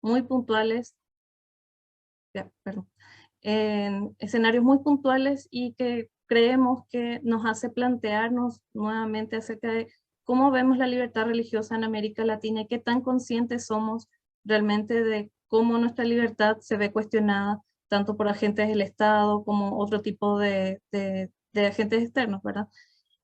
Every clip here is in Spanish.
muy puntuales, en escenarios muy puntuales y que creemos que nos hace plantearnos nuevamente acerca de cómo vemos la libertad religiosa en América Latina y qué tan conscientes somos realmente de cómo nuestra libertad se ve cuestionada tanto por agentes del Estado como otro tipo de agentes externos, ¿verdad?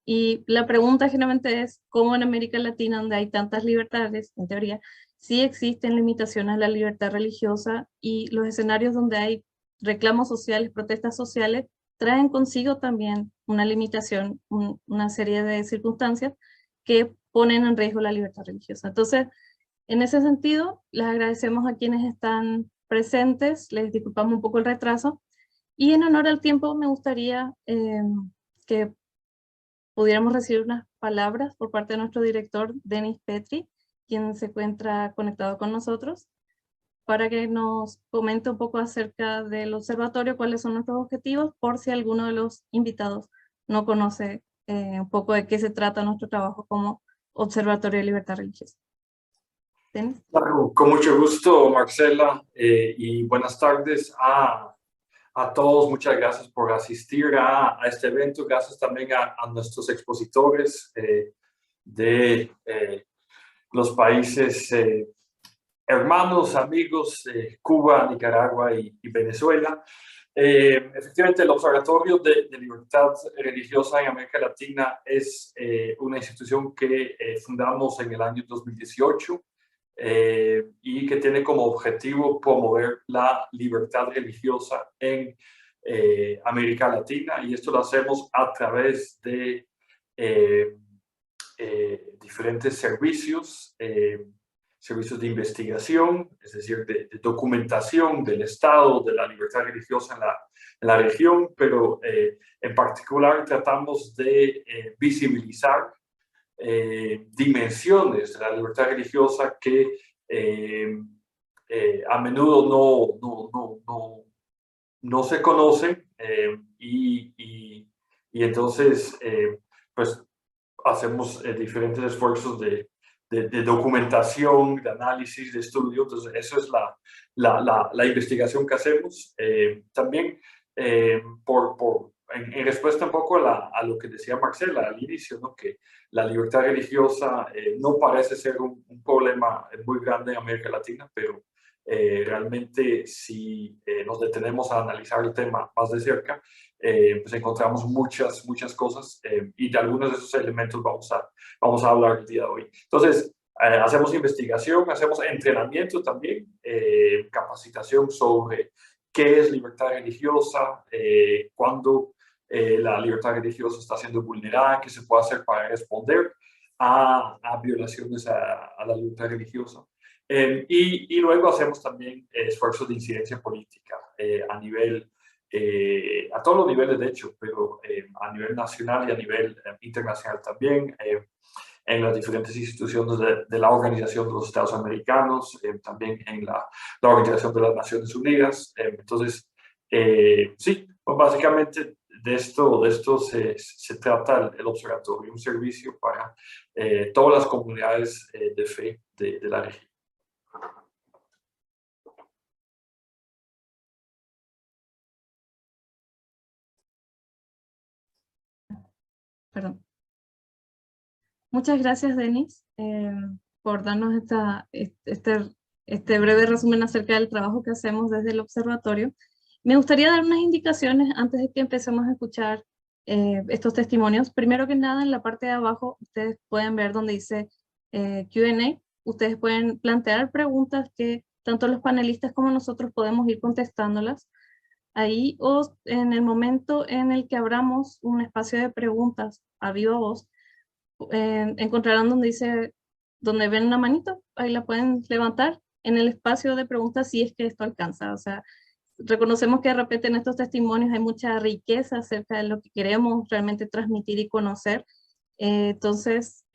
Y la pregunta generalmente es, ¿cómo en América Latina, donde hay tantas libertades, en teoría, sí existen limitaciones a la libertad religiosa y los escenarios donde hay reclamos sociales, protestas sociales, traen consigo también una limitación, una serie de circunstancias que ponen en riesgo la libertad religiosa? Entonces, en ese sentido, les agradecemos a quienes están presentes, les disculpamos un poco el retraso, y en honor al tiempo me gustaría que pudiéramos recibir unas palabras por parte de nuestro director, Denis Petri, quien se encuentra conectado con nosotros, para que nos comente un poco acerca del observatorio, cuáles son nuestros objetivos, por si alguno de los invitados no conoce un poco de qué se trata nuestro trabajo como Observatorio de Libertad Religiosa. ¿Denis? Claro, con mucho gusto, Marcela, y buenas tardes a todos. Muchas gracias por asistir a este evento. Gracias también a nuestros expositores de los países hermanos, amigos, Cuba, Nicaragua y Venezuela. Efectivamente, el Observatorio de Libertad Religiosa en América Latina es una institución que fundamos en el año 2018 y que tiene como objetivo promover la libertad religiosa en América Latina, y esto lo hacemos a través de diferentes servicios, servicios de investigación, es decir, de documentación del estado de la libertad religiosa en la región, pero en particular tratamos de visibilizar dimensiones de la libertad religiosa que a menudo no se conocen, y entonces pues hacemos diferentes esfuerzos de documentación, de análisis, de estudio. Entonces eso es la investigación que hacemos. También en respuesta un poco a lo que decía Marcela al inicio, ¿no? Que la libertad religiosa no parece ser un problema muy grande en América Latina, pero realmente si nos detenemos a analizar el tema más de cerca, pues encontramos muchas cosas, y de algunos de esos elementos vamos a hablar el día de hoy. Entonces, hacemos investigación, hacemos entrenamiento también, capacitación sobre qué es libertad religiosa, cuándo la libertad religiosa está siendo vulnerada, qué se puede hacer para responder a violaciones a la libertad religiosa. Y luego hacemos también esfuerzos de incidencia política a todos los niveles, de hecho, pero a nivel nacional y a nivel internacional también, en las diferentes instituciones de la Organización de los Estados Americanos, también en la Organización de las Naciones Unidas. Entonces, sí, pues básicamente de esto se trata el observatorio, un servicio para todas las comunidades de fe de la región. Perdón. Muchas gracias, Denis, por darnos este breve resumen acerca del trabajo que hacemos desde el observatorio. Me gustaría dar unas indicaciones antes de que empecemos a escuchar estos testimonios. Primero que nada, en la parte de abajo, ustedes pueden ver donde dice Q&A. Ustedes pueden plantear preguntas que tanto los panelistas como nosotros podemos ir contestándolas ahí, o en el momento en el que abramos un espacio de preguntas a viva voz, encontrarán donde ven una manito, ahí la pueden levantar en el espacio de preguntas si es que esto alcanza. O sea, reconocemos que de repente en estos testimonios hay mucha riqueza acerca de lo que queremos realmente transmitir y conocer. Entonces,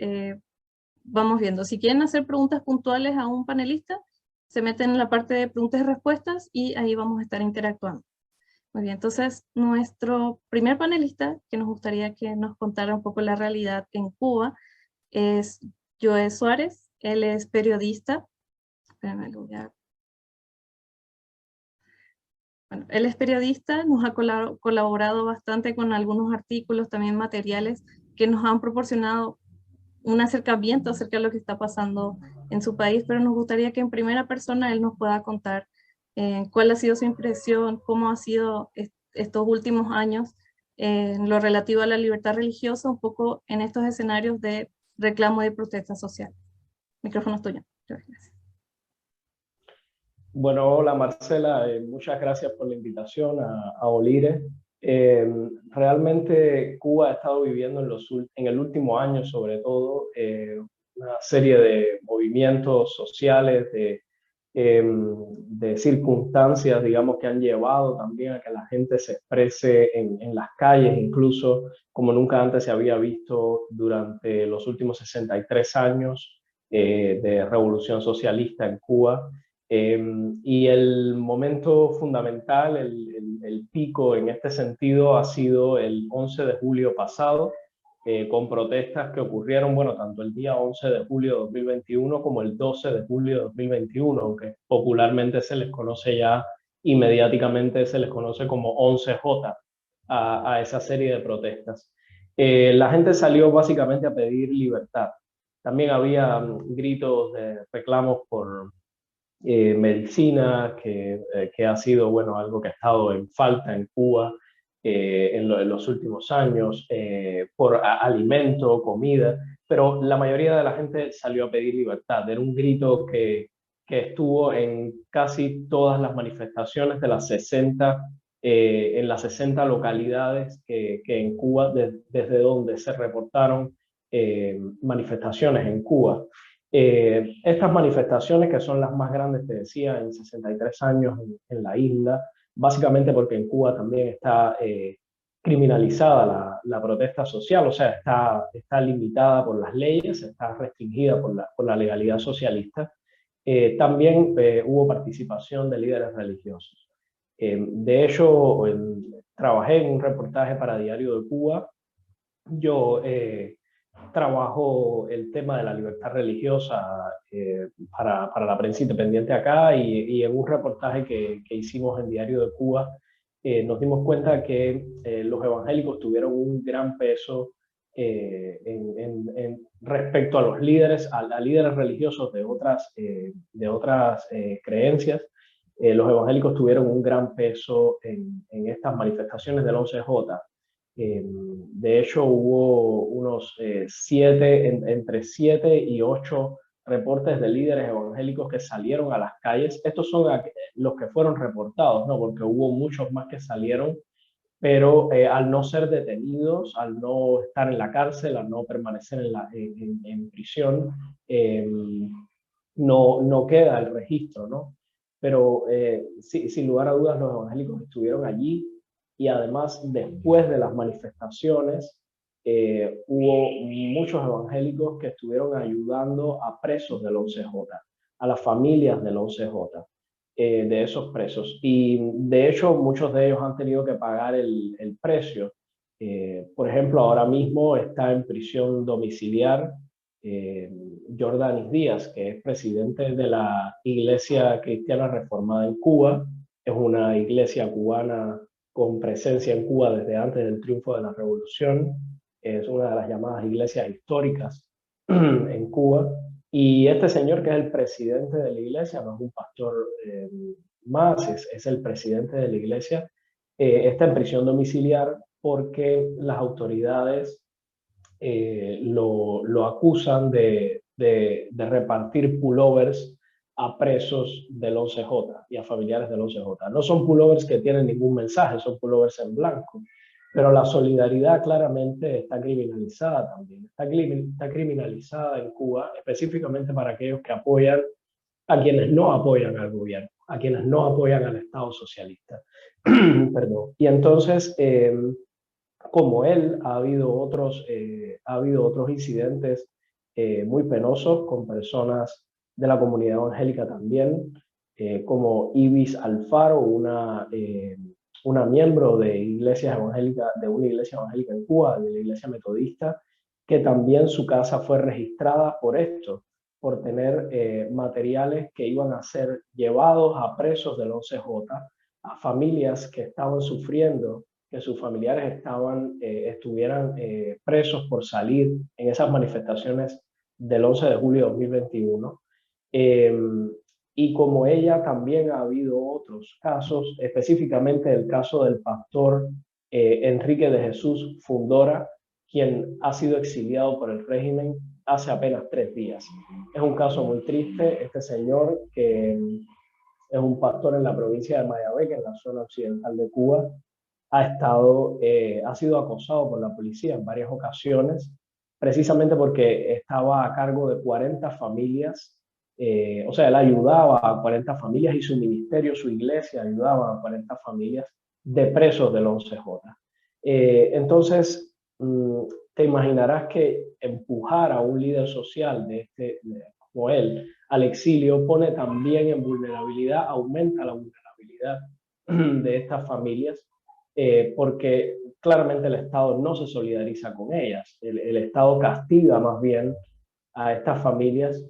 vamos viendo. Si quieren hacer preguntas puntuales a un panelista, se meten en la parte de preguntas y respuestas y ahí vamos a estar interactuando. Muy bien, entonces nuestro primer panelista, que nos gustaría que nos contara un poco la realidad en Cuba, es Joe Suárez. Él es periodista. Espérame, lo voy a Bueno, él es periodista, nos ha colaborado bastante con algunos artículos, también materiales que nos han proporcionado un acercamiento acerca de lo que está pasando en su país, pero nos gustaría que en primera persona él nos pueda contar cuál ha sido su impresión, cómo ha sido estos últimos años en lo relativo a la libertad religiosa, un poco en estos escenarios de reclamo y protesta social. Micrófono es tuyo. Gracias. Bueno, hola Marcela, muchas gracias por la invitación a Olire. Realmente Cuba ha estado viviendo en el último año, sobre todo, una serie de movimientos sociales, de circunstancias, digamos, que han llevado también a que la gente se exprese en las calles, incluso como nunca antes se había visto durante los últimos 63 años de revolución socialista en Cuba. Y el momento fundamental, el pico en este sentido ha sido el 11 de julio pasado, con protestas que ocurrieron, bueno, tanto el día 11 de julio de 2021 como el 12 de julio de 2021, aunque popularmente se les conoce ya y mediáticamente se les conoce como 11J a esa serie de protestas. La gente salió básicamente a pedir libertad. También había gritos de reclamos por medicina, que ha sido, bueno, algo que ha estado en falta en Cuba en los últimos años, por alimento, comida, pero la mayoría de la gente salió a pedir libertad. Era un grito que estuvo en casi todas las manifestaciones de las 60, en las 60 localidades que en Cuba, desde donde se reportaron manifestaciones en Cuba. Estas manifestaciones, que son las más grandes, te decía, en 63 años en la isla, básicamente porque en Cuba también está criminalizada la protesta social, o sea, está limitada por las leyes, está restringida por la legalidad socialista. También hubo participación de líderes religiosos. De hecho, trabajé en un reportaje para Diario de Cuba. Yo trabajo el tema de la libertad religiosa para la prensa independiente acá, y en un reportaje que hicimos en Diario de Cuba nos dimos cuenta que los evangélicos tuvieron un gran peso respecto a los líderes, a líderes religiosos de otras creencias. Los evangélicos tuvieron un gran peso en estas manifestaciones del 11J. De hecho, hubo unos entre 7 y 8 reportes de líderes evangélicos que salieron a las calles. Estos son los que fueron reportados, ¿no? Porque hubo muchos más que salieron, pero al no ser detenidos, al no estar en la cárcel, al no permanecer en prisión, no queda el registro, ¿no? Pero sin lugar a dudas, los evangélicos estuvieron allí, y además, después de las manifestaciones, hubo muchos evangélicos que estuvieron ayudando a presos del 11J, a las familias del 11J, de esos presos. Y de hecho, muchos de ellos han tenido que pagar el precio. Por ejemplo, ahora mismo está en prisión domiciliar Jordanis Díaz, que es presidente de la Iglesia Cristiana Reformada en Cuba. Es una iglesia cubana con presencia en Cuba desde antes del triunfo de la revolución. Es una de las llamadas iglesias históricas en Cuba. Y este señor, que es el presidente de la iglesia, no es un pastor más, es el presidente de la iglesia, está en prisión domiciliar porque las autoridades lo acusan de repartir pullovers a presos del 11J y a familiares del 11J. No son pullovers que tienen ningún mensaje, son pullovers en blanco, pero la solidaridad claramente está criminalizada también. Está criminalizada en Cuba, específicamente para aquellos que apoyan a quienes no apoyan al gobierno, a quienes no apoyan al Estado socialista. Perdón. Y entonces, como él, ha habido otros incidentes muy penosos con personas de la comunidad evangélica también, como Ibis Alfaro, una miembro de iglesias evangélicas, de una iglesia evangélica en Cuba, de la iglesia metodista, que también su casa fue registrada por esto, por tener materiales que iban a ser llevados a presos del 11J a familias que estaban sufriendo que sus familiares estuvieran presos por salir en esas manifestaciones del 11 de julio de 2021. Y como ella, también ha habido otros casos, específicamente el caso del pastor Enrique de Jesús Fundora, quien ha sido exiliado por el régimen hace apenas 3 días. Es un caso muy triste. Este señor, que es un pastor en la provincia de Mayabé, en la zona occidental de Cuba, ha sido acosado por la policía en varias ocasiones, precisamente porque estaba a cargo de 40 familias. O sea, él ayudaba a 40 familias y su ministerio, su iglesia, ayudaba a 40 familias de presos del 11J. Entonces, te imaginarás que empujar a un líder social como él al exilio pone también en vulnerabilidad, aumenta la vulnerabilidad de estas familias, porque claramente el Estado no se solidariza con ellas. El Estado castiga más bien a estas familias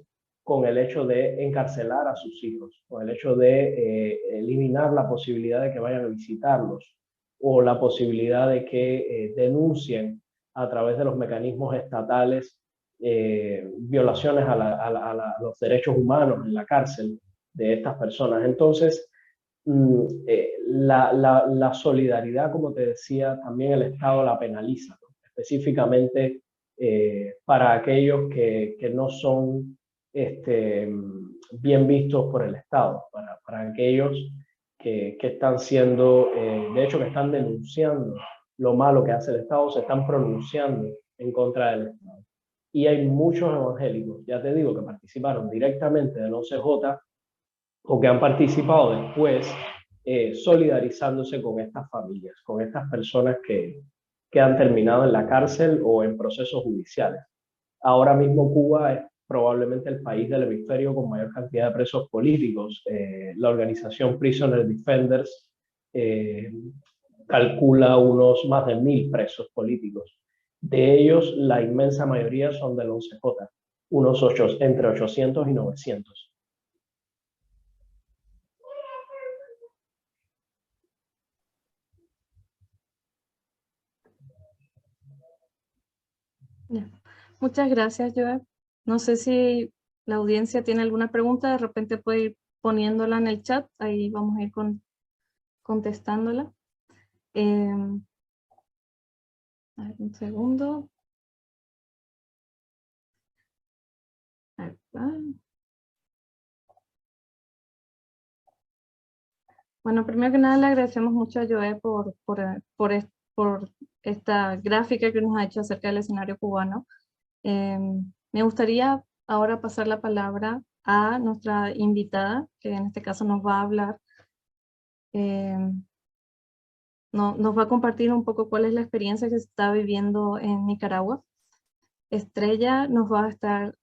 con el hecho de encarcelar a sus hijos, con el hecho de eliminar la posibilidad de que vayan a visitarlos, o la posibilidad de que denuncien a través de los mecanismos estatales violaciones a los derechos humanos en la cárcel de estas personas. Entonces, la solidaridad, como te decía, también el Estado la penaliza, ¿no? Específicamente para aquellos que no son bien vistos por el Estado, para aquellos que están siendo, de hecho, que están denunciando lo malo que hace el Estado, se están pronunciando en contra del Estado. Y hay muchos evangélicos, ya te digo, que participaron directamente del 11J o que han participado después, solidarizándose con estas familias, con estas personas que han terminado en la cárcel o en procesos judiciales. Ahora mismo Cuba es probablemente el país del hemisferio con mayor cantidad de presos políticos. La organización Prisoner Defenders calcula unos más de 1000 presos políticos. De ellos, la inmensa mayoría son del 11J, entre 800 y 900. Muchas gracias, Joel. No sé si la audiencia tiene alguna pregunta, de repente puede ir poniéndola en el chat, ahí vamos a ir contestándola. A ver, un segundo. Ahí va. Bueno, primero que nada le agradecemos mucho a Joel por esta gráfica que nos ha hecho acerca del escenario cubano. Me gustaría ahora pasar la palabra a nuestra invitada, que en este caso nos va a hablar, nos va a compartir un poco cuál es la experiencia que se está viviendo en Nicaragua. Estrella nos va a estar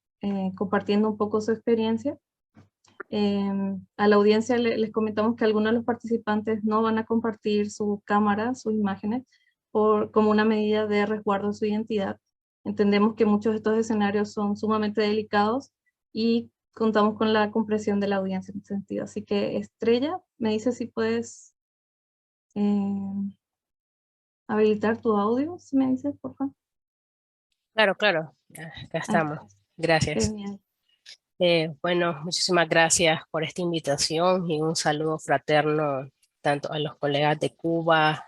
compartiendo un poco su experiencia. A la audiencia les comentamos que algunos de los participantes no van a compartir su cámara, sus imágenes, como una medida de resguardo de su identidad. Entendemos que muchos de estos escenarios son sumamente delicados y contamos con la comprensión de la audiencia en ese sentido. Así que, Estrella, me dices si puedes habilitar tu audio, si me dices, por favor. Claro, claro, acá estamos. Gracias. Genial. Bueno, muchísimas gracias por esta invitación y un saludo fraterno tanto a los colegas de Cuba.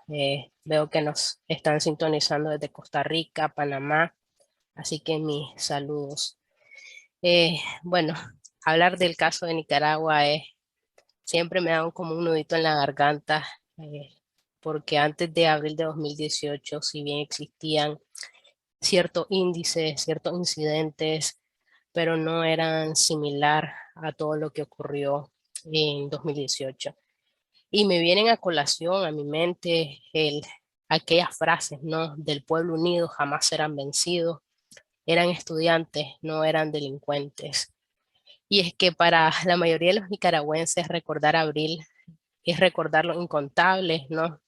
Veo que nos están sintonizando desde Costa Rica, Panamá, así que mis saludos. Bueno, hablar del caso de Nicaragua siempre me da como un nudito en la garganta, porque antes de abril de 2018, si bien existían ciertos índices, ciertos incidentes, pero no eran similar a todo lo que ocurrió en 2018. Y me vienen a colación a mi mente aquellas frases, ¿no? Del pueblo unido jamás serán vencidos. Eran estudiantes, no eran delincuentes. Y es que para la mayoría de los nicaragüenses recordar abril es recordar los incontables, ¿no?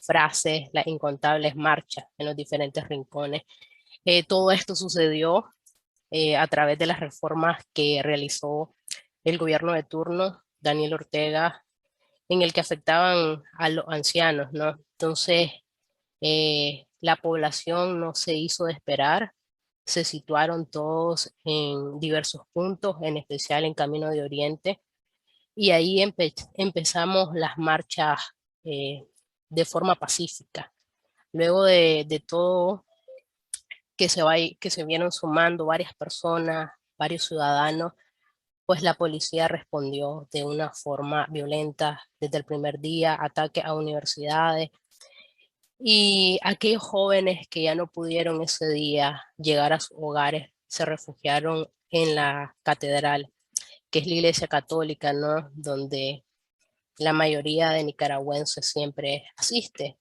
Frases, las incontables marchas en los diferentes rincones. Todo esto sucedió a través de las reformas que realizó el gobierno de turno, Daniel Ortega, en el que afectaban a los ancianos, ¿no? Entonces, la población no se hizo de esperar, se situaron todos en diversos puntos, en especial en Camino de Oriente, y ahí empezamos las marchas de forma pacífica. Luego de todo que se vieron sumando varias personas, varios ciudadanos, pues la policía respondió de una forma violenta desde el primer día, ataques a universidades, y aquellos jóvenes que ya no pudieron ese día llegar a sus hogares se refugiaron en la catedral, que es la iglesia católica, ¿no? Donde la mayoría de nicaragüenses siempre asiste.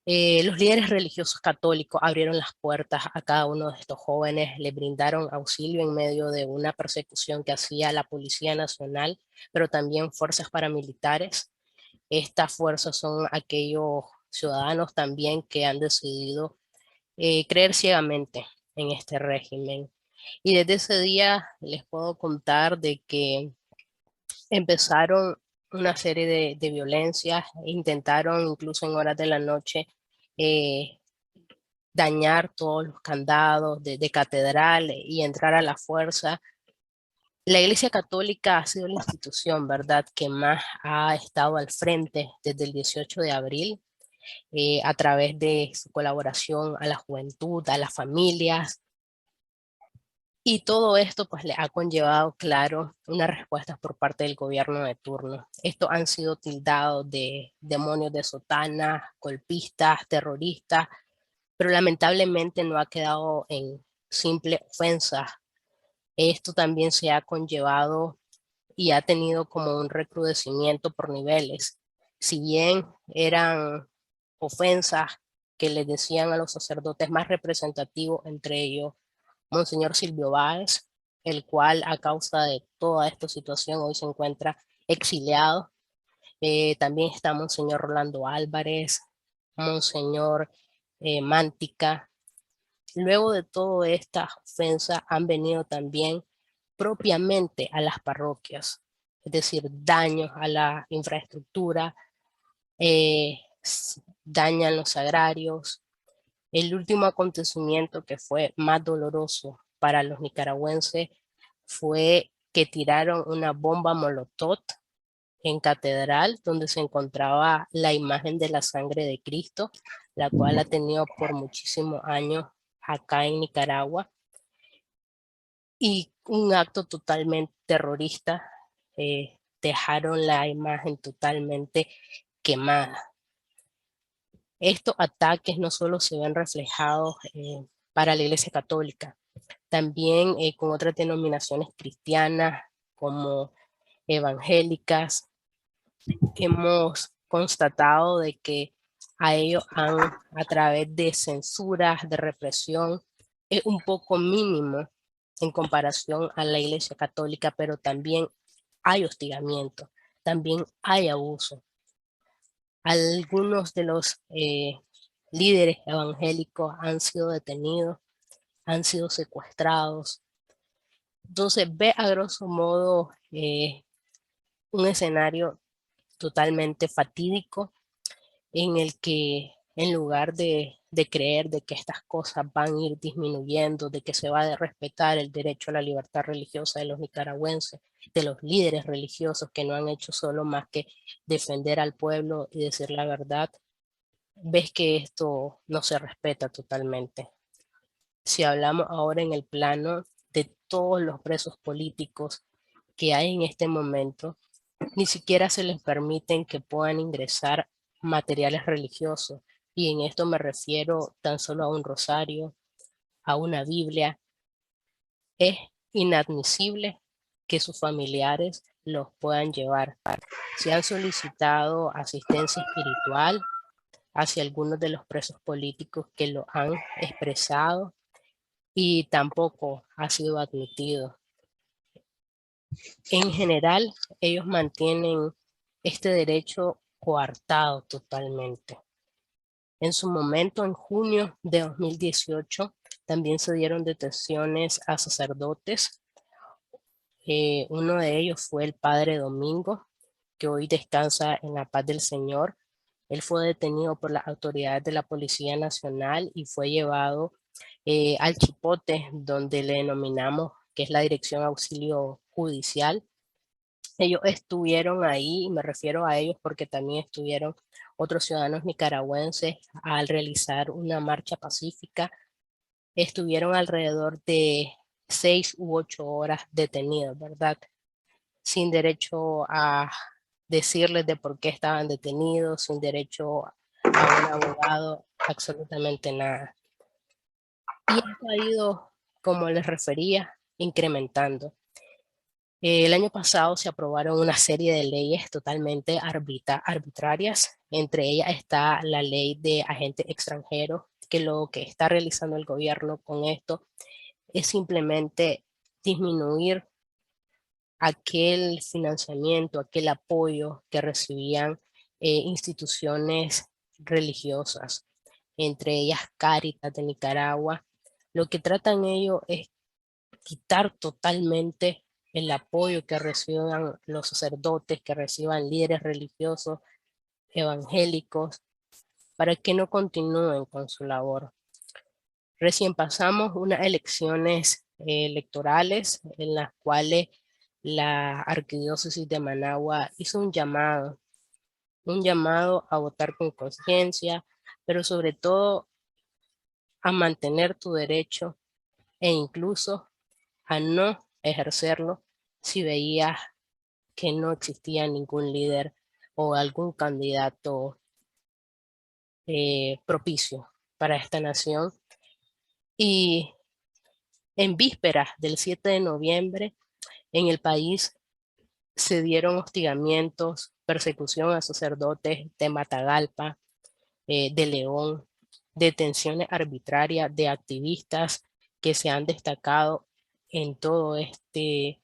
Los líderes religiosos católicos abrieron las puertas a cada uno de estos jóvenes, le brindaron auxilio en medio de una persecución que hacía la Policía Nacional, pero también fuerzas paramilitares. Estas fuerzas son aquellos ciudadanos también que han decidido creer ciegamente en este régimen. Y desde ese día les puedo contar de que empezaron una serie de violencias, intentaron incluso en horas de la noche eh, dañar todos los candados de catedral y entrar a la fuerza. La Iglesia Católica ha sido la institución, ¿verdad?, que más ha estado al frente desde el 18 de abril, a través de su colaboración a la juventud, a las familias, y todo esto pues le ha conllevado, claro, una respuesta por parte del gobierno de turno. Estos han sido tildados de demonios de sotana, golpistas, terroristas, pero lamentablemente no ha quedado en simple ofensa. Esto también se ha conllevado y ha tenido como un recrudecimiento por niveles. Si bien eran ofensas que les decían a los sacerdotes más representativos, entre ellos Monseñor Silvio Báez, el cual a causa de toda esta situación hoy se encuentra exiliado. También está Monseñor Rolando Álvarez, Monseñor Mántica. Luego de todas estas ofensas han venido también propiamente a las parroquias, es decir, daños a la infraestructura, eh, dañan los sagrarios. El último acontecimiento que fue más doloroso para los nicaragüenses fue que tiraron una bomba molotov en catedral donde se encontraba la imagen de la sangre de Cristo, la cual ha tenido por muchísimos años acá en Nicaragua, y un acto totalmente terrorista. Dejaron la imagen totalmente quemada. Estos ataques no solo se ven reflejados para la Iglesia Católica, también con otras denominaciones cristianas como evangélicas. Hemos constatado de que a ellos han, a través de censuras, de represión, es un poco mínimo en comparación a la Iglesia Católica, pero también hay hostigamiento, también hay abuso. Algunos de los líderes evangélicos han sido detenidos, han sido secuestrados. Entonces ve a grosso modo un escenario totalmente fatídico en el que en lugar de creer de que estas cosas van a ir disminuyendo, de que se va a respetar el derecho a la libertad religiosa de los nicaragüenses, de los líderes religiosos que no han hecho solo más que defender al pueblo y decir la verdad, ves que esto no se respeta totalmente. Si hablamos ahora en el plano de todos los presos políticos que hay en este momento, ni siquiera se les permiten que puedan ingresar materiales religiosos. Y en esto me refiero tan solo a un rosario, a una Biblia. Es inadmisible que sus familiares los puedan llevar. Se han solicitado asistencia espiritual hacia algunos de los presos políticos que lo han expresado y tampoco ha sido admitido. En general, ellos mantienen este derecho coartado totalmente. En su momento, en junio de 2018, también se dieron detenciones a sacerdotes. Uno de ellos fue el padre Domingo, que hoy descansa en la paz del Señor. Él fue detenido por las autoridades de la Policía Nacional y fue llevado al Chipote, donde le denominamos que es la Dirección Auxilio Judicial. Ellos estuvieron ahí, y me refiero a ellos porque también estuvieron otros ciudadanos nicaragüenses al realizar una marcha pacífica. Estuvieron alrededor de 6 u 8 horas detenidos, ¿verdad? Sin derecho a decirles de por qué estaban detenidos, sin derecho a un abogado, absolutamente nada. Y esto ha ido, como les refería, incrementando. El año pasado se aprobaron una serie de leyes totalmente arbitrarias. Entre ellas está la ley de agentes extranjeros, que lo que está realizando el gobierno con esto es simplemente disminuir aquel financiamiento, aquel apoyo que recibían instituciones religiosas, entre ellas Cáritas de Nicaragua. Lo que tratan ellos es quitar totalmente el apoyo que reciban los sacerdotes, que reciban líderes religiosos, evangélicos, para que no continúen con su labor. Recién pasamos unas elecciones electorales en las cuales la Arquidiócesis de Managua hizo un llamado a votar con conciencia, pero sobre todo a mantener tu derecho e incluso a no ejercerlo si veías que no existía ningún líder o algún candidato propicio para esta nación. Y en vísperas del 7 de noviembre, en el país se dieron hostigamientos, persecución a sacerdotes de Matagalpa, de León, detenciones arbitrarias de activistas que se han destacado en todo este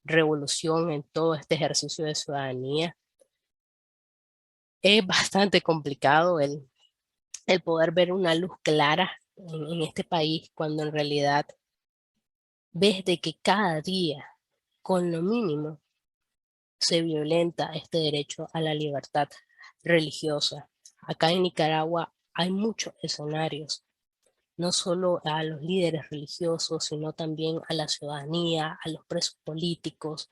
revolución, en todo este ejercicio de ciudadanía. Es bastante complicado el poder ver una luz clara en este país cuando en realidad ves de que cada día, con lo mínimo, se violenta este derecho a la libertad religiosa. Acá en Nicaragua hay muchos escenarios, no solo a los líderes religiosos, sino también a la ciudadanía, a los presos políticos.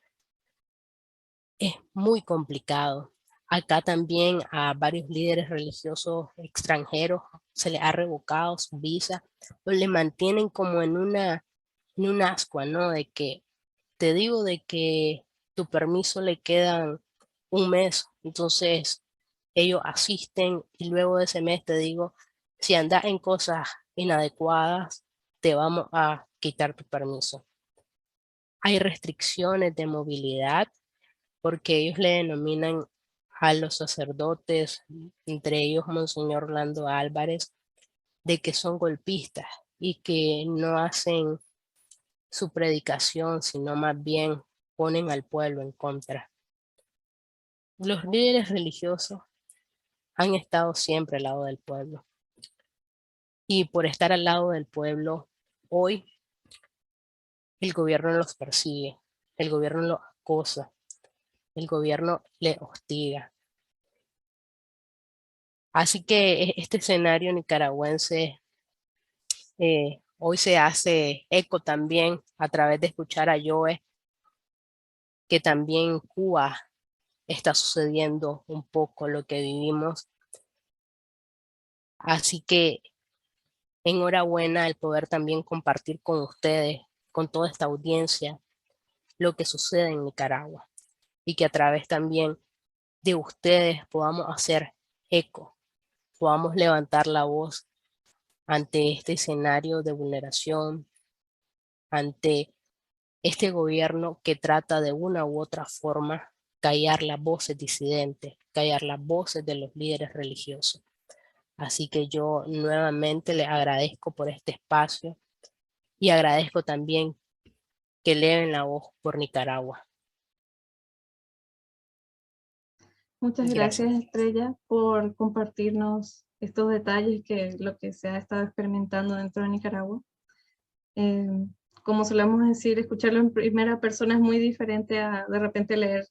Es muy complicado. Acá también a varios líderes religiosos extranjeros se les ha revocado su visa o le mantienen como en un ascua, ¿no? De que te digo de que tu permiso le quedan un mes, entonces ellos asisten y luego de ese mes te digo, si andas en cosas inadecuadas, te vamos a quitar tu permiso. Hay restricciones de movilidad porque ellos le denominan a los sacerdotes, entre ellos Monseñor Orlando Álvarez, de que son golpistas y que no hacen su predicación, sino más bien ponen al pueblo en contra. Los líderes religiosos han estado siempre al lado del pueblo. Y por estar al lado del pueblo, hoy el gobierno los persigue, el gobierno los acosa, el gobierno les hostiga. Así que este escenario nicaragüense hoy se hace eco también a través de escuchar a Joe, que también en Cuba está sucediendo un poco lo que vivimos. Así que enhorabuena el poder también compartir con ustedes, con toda esta audiencia, lo que sucede en Nicaragua y que a través también de ustedes podamos hacer eco, podamos levantar la voz ante este escenario de vulneración, ante este gobierno que trata de una u otra forma callar las voces disidentes, callar las voces de los líderes religiosos. Así que yo nuevamente les agradezco por este espacio y agradezco también que eleven la voz por Nicaragua. Muchas Gracias. gracias, Estrella, por compartirnos estos detalles que lo que se ha estado experimentando dentro de Nicaragua. Como solemos decir, escucharlo en primera persona es muy diferente a de repente leer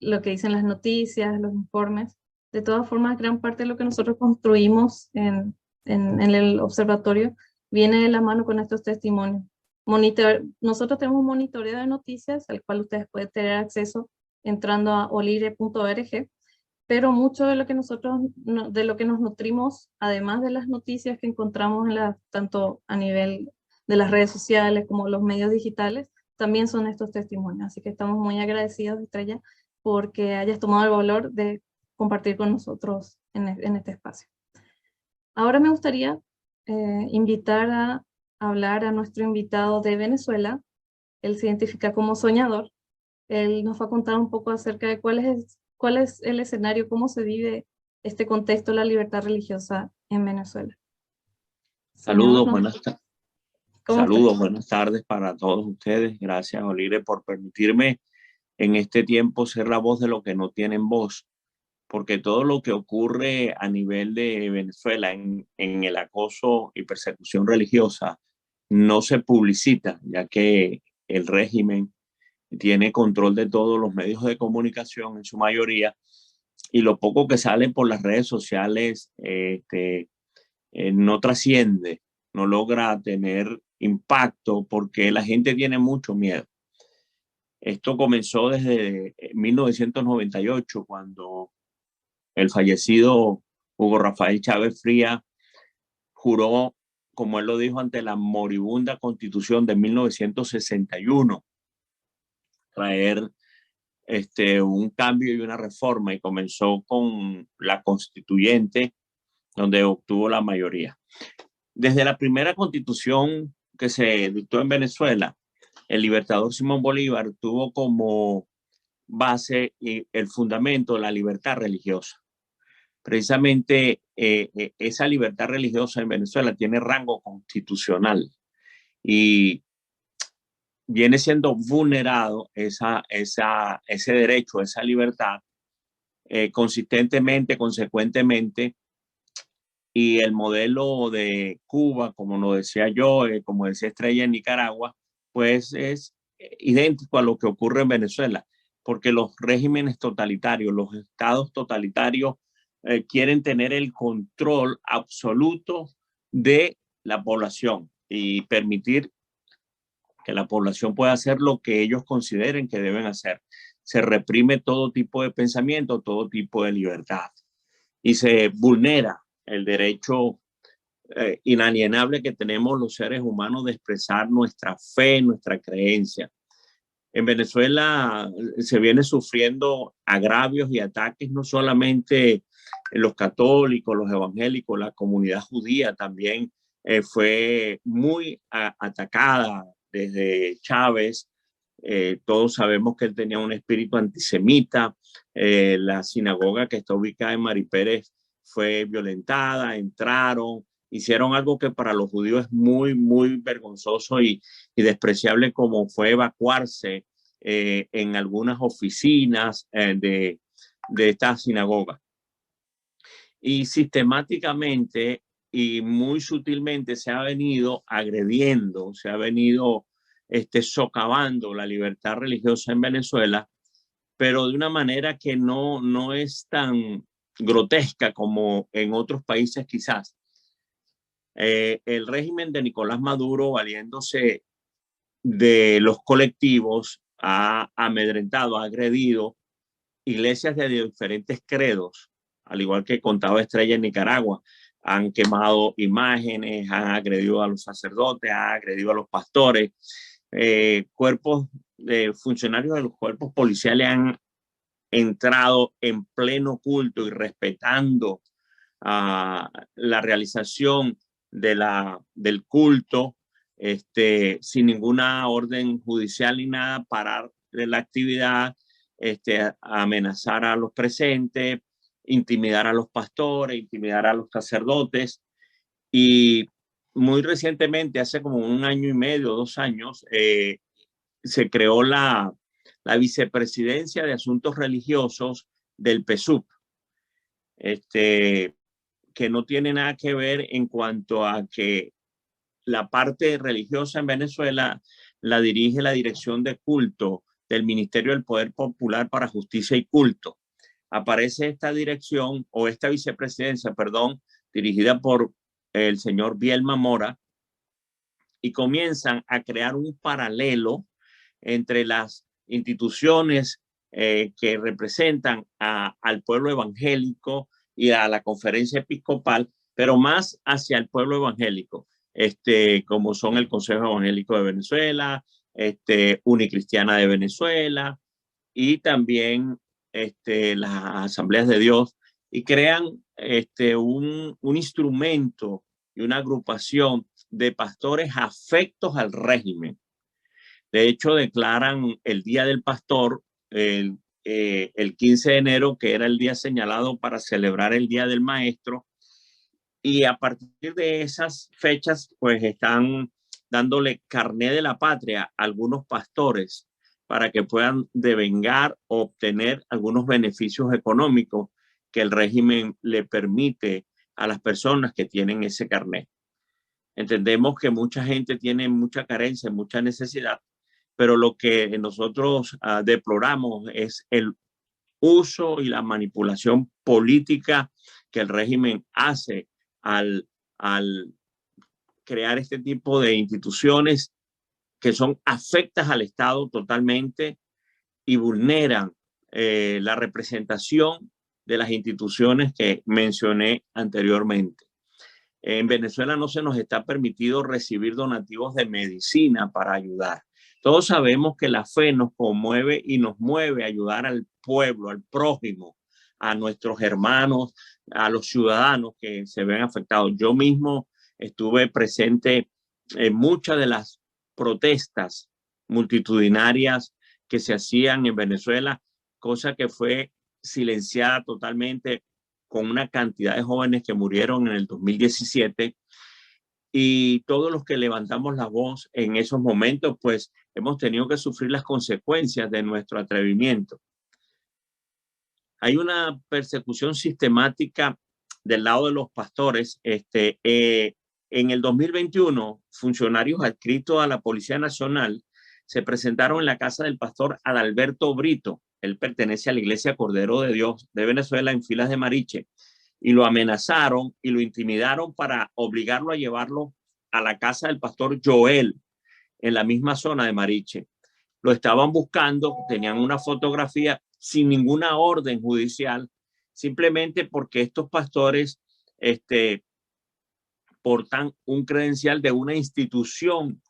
lo que dicen las noticias, los informes. De todas formas, gran parte de lo que nosotros construimos en el observatorio viene de la mano con estos testimonios. Nosotros tenemos un monitoreo de noticias al cual ustedes pueden tener acceso entrando a olire.org, pero mucho de lo que nos nutrimos, además de las noticias que encontramos tanto a nivel de las redes sociales como los medios digitales, también son estos testimonios. Así que estamos muy agradecidos, Estrella, porque hayas tomado el valor de compartir con nosotros en este espacio. Ahora me gustaría invitar a hablar a nuestro invitado de Venezuela. Él se identifica como soñador. Él nos va a contar un poco acerca de cuál es el escenario, cómo se vive este contexto de la libertad religiosa en Venezuela. Saludos, Señor, buenas tardes para todos ustedes. Gracias, Olire, por permitirme en este tiempo ser la voz de los que no tienen voz, porque todo lo que ocurre a nivel de Venezuela en el acoso y persecución religiosa no se publicita, ya que el régimen tiene control de todos los medios de comunicación en su mayoría, y lo poco que sale por las redes sociales no trasciende, no logra tener impacto porque la gente tiene mucho miedo. Esto comenzó desde 1998, cuando el fallecido Hugo Rafael Chávez Frías juró, como él lo dijo, ante la moribunda Constitución de 1961, traer un cambio y una reforma, y comenzó con la Constituyente, donde obtuvo la mayoría. Desde la primera Constitución que se dictó en Venezuela, el libertador Simón Bolívar tuvo como base y el fundamento la libertad religiosa. Precisamente esa libertad religiosa en Venezuela tiene rango constitucional y viene siendo vulnerado ese derecho, esa libertad, consistentemente, consecuentemente, y el modelo de Cuba, como lo decía yo, como decía Estrella en Nicaragua, pues es idéntico a lo que ocurre en Venezuela, porque los regímenes totalitarios, los estados totalitarios quieren tener el control absoluto de la población y permitir que la población pueda hacer lo que ellos consideren que deben hacer. Se reprime todo tipo de pensamiento, todo tipo de libertad, y se vulnera el derecho inalienable que tenemos los seres humanos de expresar nuestra fe, nuestra creencia. En Venezuela se viene sufriendo agravios y ataques, no solamente los católicos, los evangélicos, la comunidad judía también fue muy atacada desde Chávez. Todos sabemos que él tenía un espíritu antisemita. La sinagoga que está ubicada en Mari Pérez fue violentada, entraron, hicieron algo que para los judíos es muy, muy vergonzoso y despreciable, como fue evacuarse en algunas oficinas de esta sinagoga. Y sistemáticamente y muy sutilmente se ha venido agrediendo, se ha venido socavando la libertad religiosa en Venezuela, pero de una manera que no es tan grotesca como en otros países quizás. El régimen de Nicolás Maduro, valiéndose de los colectivos, ha amedrentado, ha agredido iglesias de diferentes credos, al igual que contaba Estrella en Nicaragua. Han quemado imágenes, han agredido a los sacerdotes, han agredido a los pastores. Cuerpos de funcionarios de los cuerpos policiales han entrado en pleno culto y respetando la realización del culto, sin ninguna orden judicial ni nada, parar la actividad, amenazar a los presentes, intimidar a los pastores, intimidar a los sacerdotes. Y muy recientemente, hace como 1 año y medio, 2 años, se creó la vicepresidencia de asuntos religiosos del PSUV, que no tiene nada que ver en cuanto a que la parte religiosa en Venezuela la dirige la Dirección de Culto del Ministerio del Poder Popular para Justicia y Culto. Aparece esta dirección o esta vicepresidencia, perdón, dirigida por el señor Bielma Mora, y comienzan a crear un paralelo entre las instituciones que representan al pueblo evangélico y a la conferencia episcopal, pero más hacia el pueblo evangélico, como son el Consejo Evangélico de Venezuela, Unicristiana de Venezuela y también las Asambleas de Dios, y crean un instrumento y una agrupación de pastores afectos al régimen. De hecho, declaran el Día del Pastor, el 15 de enero, que era el día señalado para celebrar el Día del Maestro, y a partir de esas fechas, pues están dándole carné de la patria a algunos pastores para que puedan devengar o obtener algunos beneficios económicos que el régimen le permite a las personas que tienen ese carné. Entendemos que mucha gente tiene mucha carencia, mucha necesidad, pero lo que nosotros deploramos es el uso y la manipulación política que el régimen hace al crear este tipo de instituciones que son afectas al Estado totalmente y vulneran la representación de las instituciones que mencioné anteriormente. En Venezuela no se nos está permitido recibir donativos de medicina para ayudar. Todos sabemos que la fe nos conmueve y nos mueve a ayudar al pueblo, al prójimo, a nuestros hermanos, a los ciudadanos que se ven afectados. Yo mismo estuve presente en muchas de las protestas multitudinarias que se hacían en Venezuela, cosa que fue silenciada totalmente con una cantidad de jóvenes que murieron en el 2017, y todos los que levantamos la voz en esos momentos, pues hemos tenido que sufrir las consecuencias de nuestro atrevimiento. Hay una persecución sistemática del lado de los pastores. En el 2021, funcionarios adscritos a la Policía Nacional se presentaron en la casa del pastor Adalberto Brito. Él pertenece a la Iglesia Cordero de Dios de Venezuela en Filas de Mariche, y lo amenazaron y lo intimidaron para obligarlo a llevarlo a la casa del pastor Joel en la misma zona de Mariche. Lo estaban buscando, tenían una fotografía sin ninguna orden judicial, simplemente porque estos pastores portan un credencial de una institución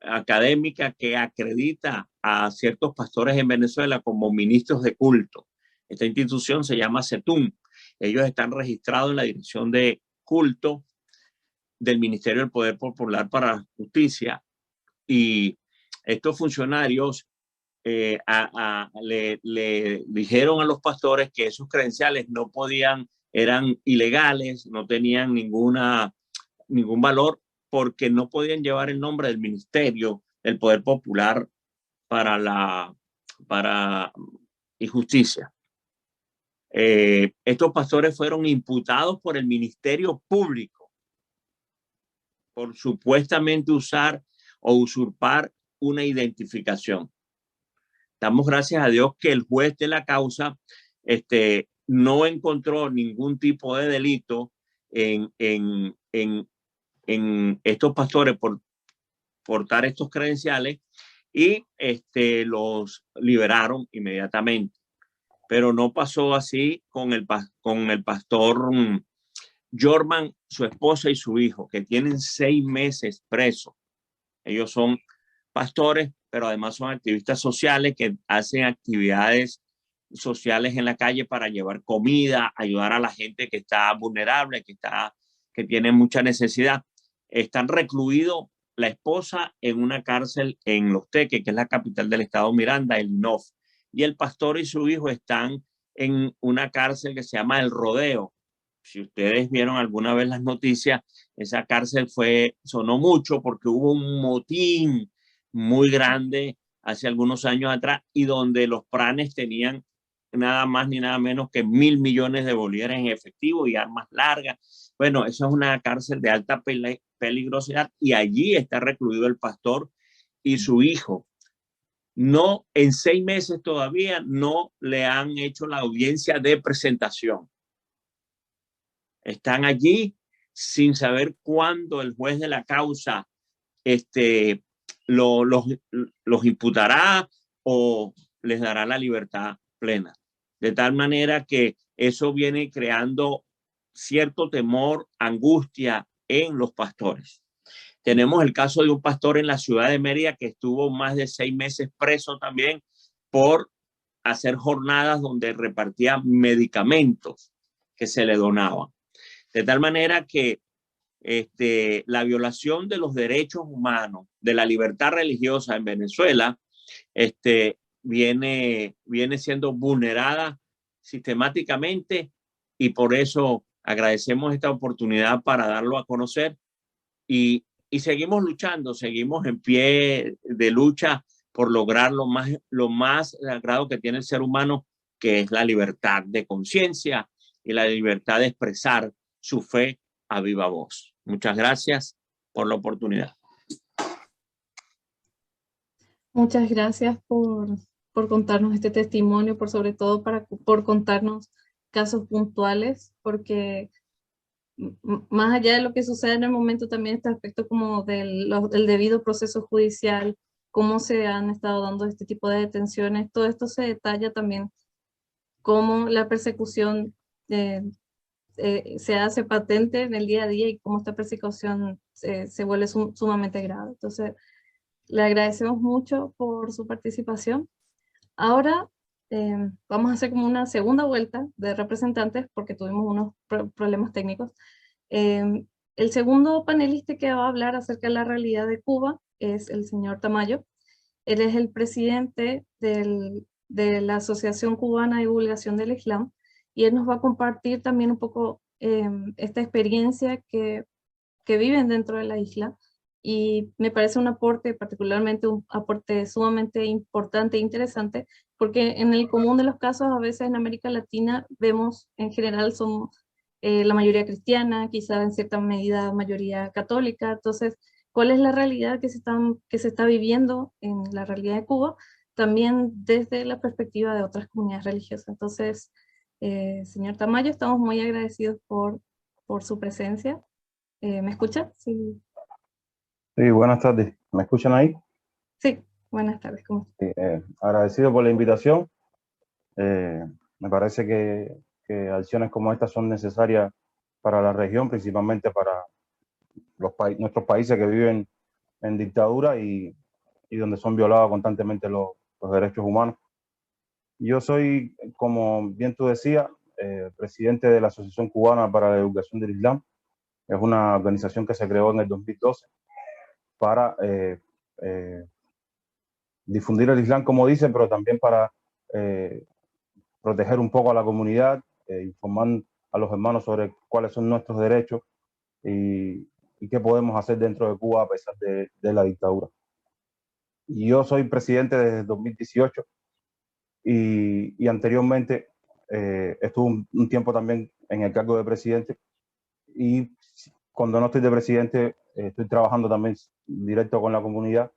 académica que acredita a ciertos pastores en Venezuela como ministros de culto. Esta institución se llama CETUM. Ellos están registrados en la Dirección de Culto del Ministerio del Poder Popular para la Justicia, y estos funcionarios le dijeron a los pastores que esos credenciales no podían, eran ilegales, no tenían ningún valor, porque no podían llevar el nombre del Ministerio del Poder Popular para y Justicia. Estos pastores fueron imputados por el Ministerio Público por supuestamente usar o usurpar una identificación. Damos gracias a Dios que el juez de la causa no encontró ningún tipo de delito en estos pastores por portar estos credenciales, y los liberaron inmediatamente. Pero no pasó así con el pastor Jorman, su esposa y su hijo, que tienen 6 meses presos. Ellos son pastores, pero además son activistas sociales que hacen actividades sociales en la calle para llevar comida, ayudar a la gente que está vulnerable, que tiene mucha necesidad. Están recluidos la esposa en una cárcel en Los Teques, que es la capital del estado Miranda, el INOF, y el pastor y su hijo están en una cárcel que se llama El Rodeo. Si ustedes vieron alguna vez las noticias, esa cárcel sonó mucho porque hubo un motín muy grande hace algunos años atrás, y donde los pranes tenían nada más ni nada menos que 1.000 millones de bolívares en efectivo y armas largas. Bueno, eso es una cárcel de alta peligrosidad, y allí está recluido el pastor y su hijo. no, en 6 meses todavía no le han hecho la audiencia de presentación. Están allí sin saber cuándo el juez de la causa los imputará o les dará la libertad plena. De tal manera que eso viene creando cierto temor, angustia en los pastores. Tenemos el caso de un pastor en la ciudad de Mérida que estuvo más de 6 meses preso también por hacer jornadas donde repartía medicamentos que se le donaban. De tal manera que la violación de los derechos humanos, de la libertad religiosa en Venezuela, viene siendo vulnerada sistemáticamente, y por eso agradecemos esta oportunidad para darlo a conocer y seguimos luchando, seguimos en pie de lucha por lograr lo más sagrado que tiene el ser humano, que es la libertad de conciencia y la libertad de expresar su fe a viva voz. Muchas gracias por la oportunidad. Muchas gracias por contarnos este testimonio, sobre todo por contarnos casos puntuales, porque más allá de lo que sucede en el momento, también este aspecto como del debido proceso judicial, cómo se han estado dando este tipo de detenciones, todo esto se detalla también cómo la persecución se hace patente en el día a día y cómo esta persecución se vuelve sumamente grave. Entonces, le agradecemos mucho por su participación. Ahora vamos a hacer como una segunda vuelta de representantes porque tuvimos unos problemas técnicos. El segundo panelista que va a hablar acerca de la realidad de Cuba es el señor Tamayo. Él es el presidente de la Asociación Cubana de Divulgación del Islam, y él nos va a compartir también un poco esta experiencia que viven dentro de la isla, y me parece un aporte, particularmente un aporte sumamente importante e interesante, porque en el común de los casos, a veces en América Latina vemos, en general, somos la mayoría cristiana, quizá en cierta medida mayoría católica. Entonces, ¿cuál es la realidad que se está viviendo en la realidad de Cuba? También desde la perspectiva de otras comunidades religiosas. Entonces, señor Tamayo, estamos muy agradecidos por su presencia. ¿Me escuchan? Sí. Sí, buenas tardes. ¿Me escuchan ahí? Sí, buenas tardes. ¿Cómo están? Sí, agradecido por la invitación. Me parece que acciones como estas son necesarias para la región, principalmente para nuestros países que viven en dictadura y donde son violados constantemente los derechos humanos. Yo soy, como bien tú decías, presidente de la Asociación Cubana para la Divulgación del Islam. Es una organización que se creó en el 2012 para difundir el Islam, como dicen, pero también para proteger un poco a la comunidad, informar a los hermanos sobre cuáles son nuestros derechos y qué podemos hacer dentro de Cuba a pesar de la dictadura. Y yo soy presidente desde 2018 y anteriormente estuve un tiempo también en el cargo de presidente, y cuando no estoy de presidente estoy trabajando también directo con la comunidad,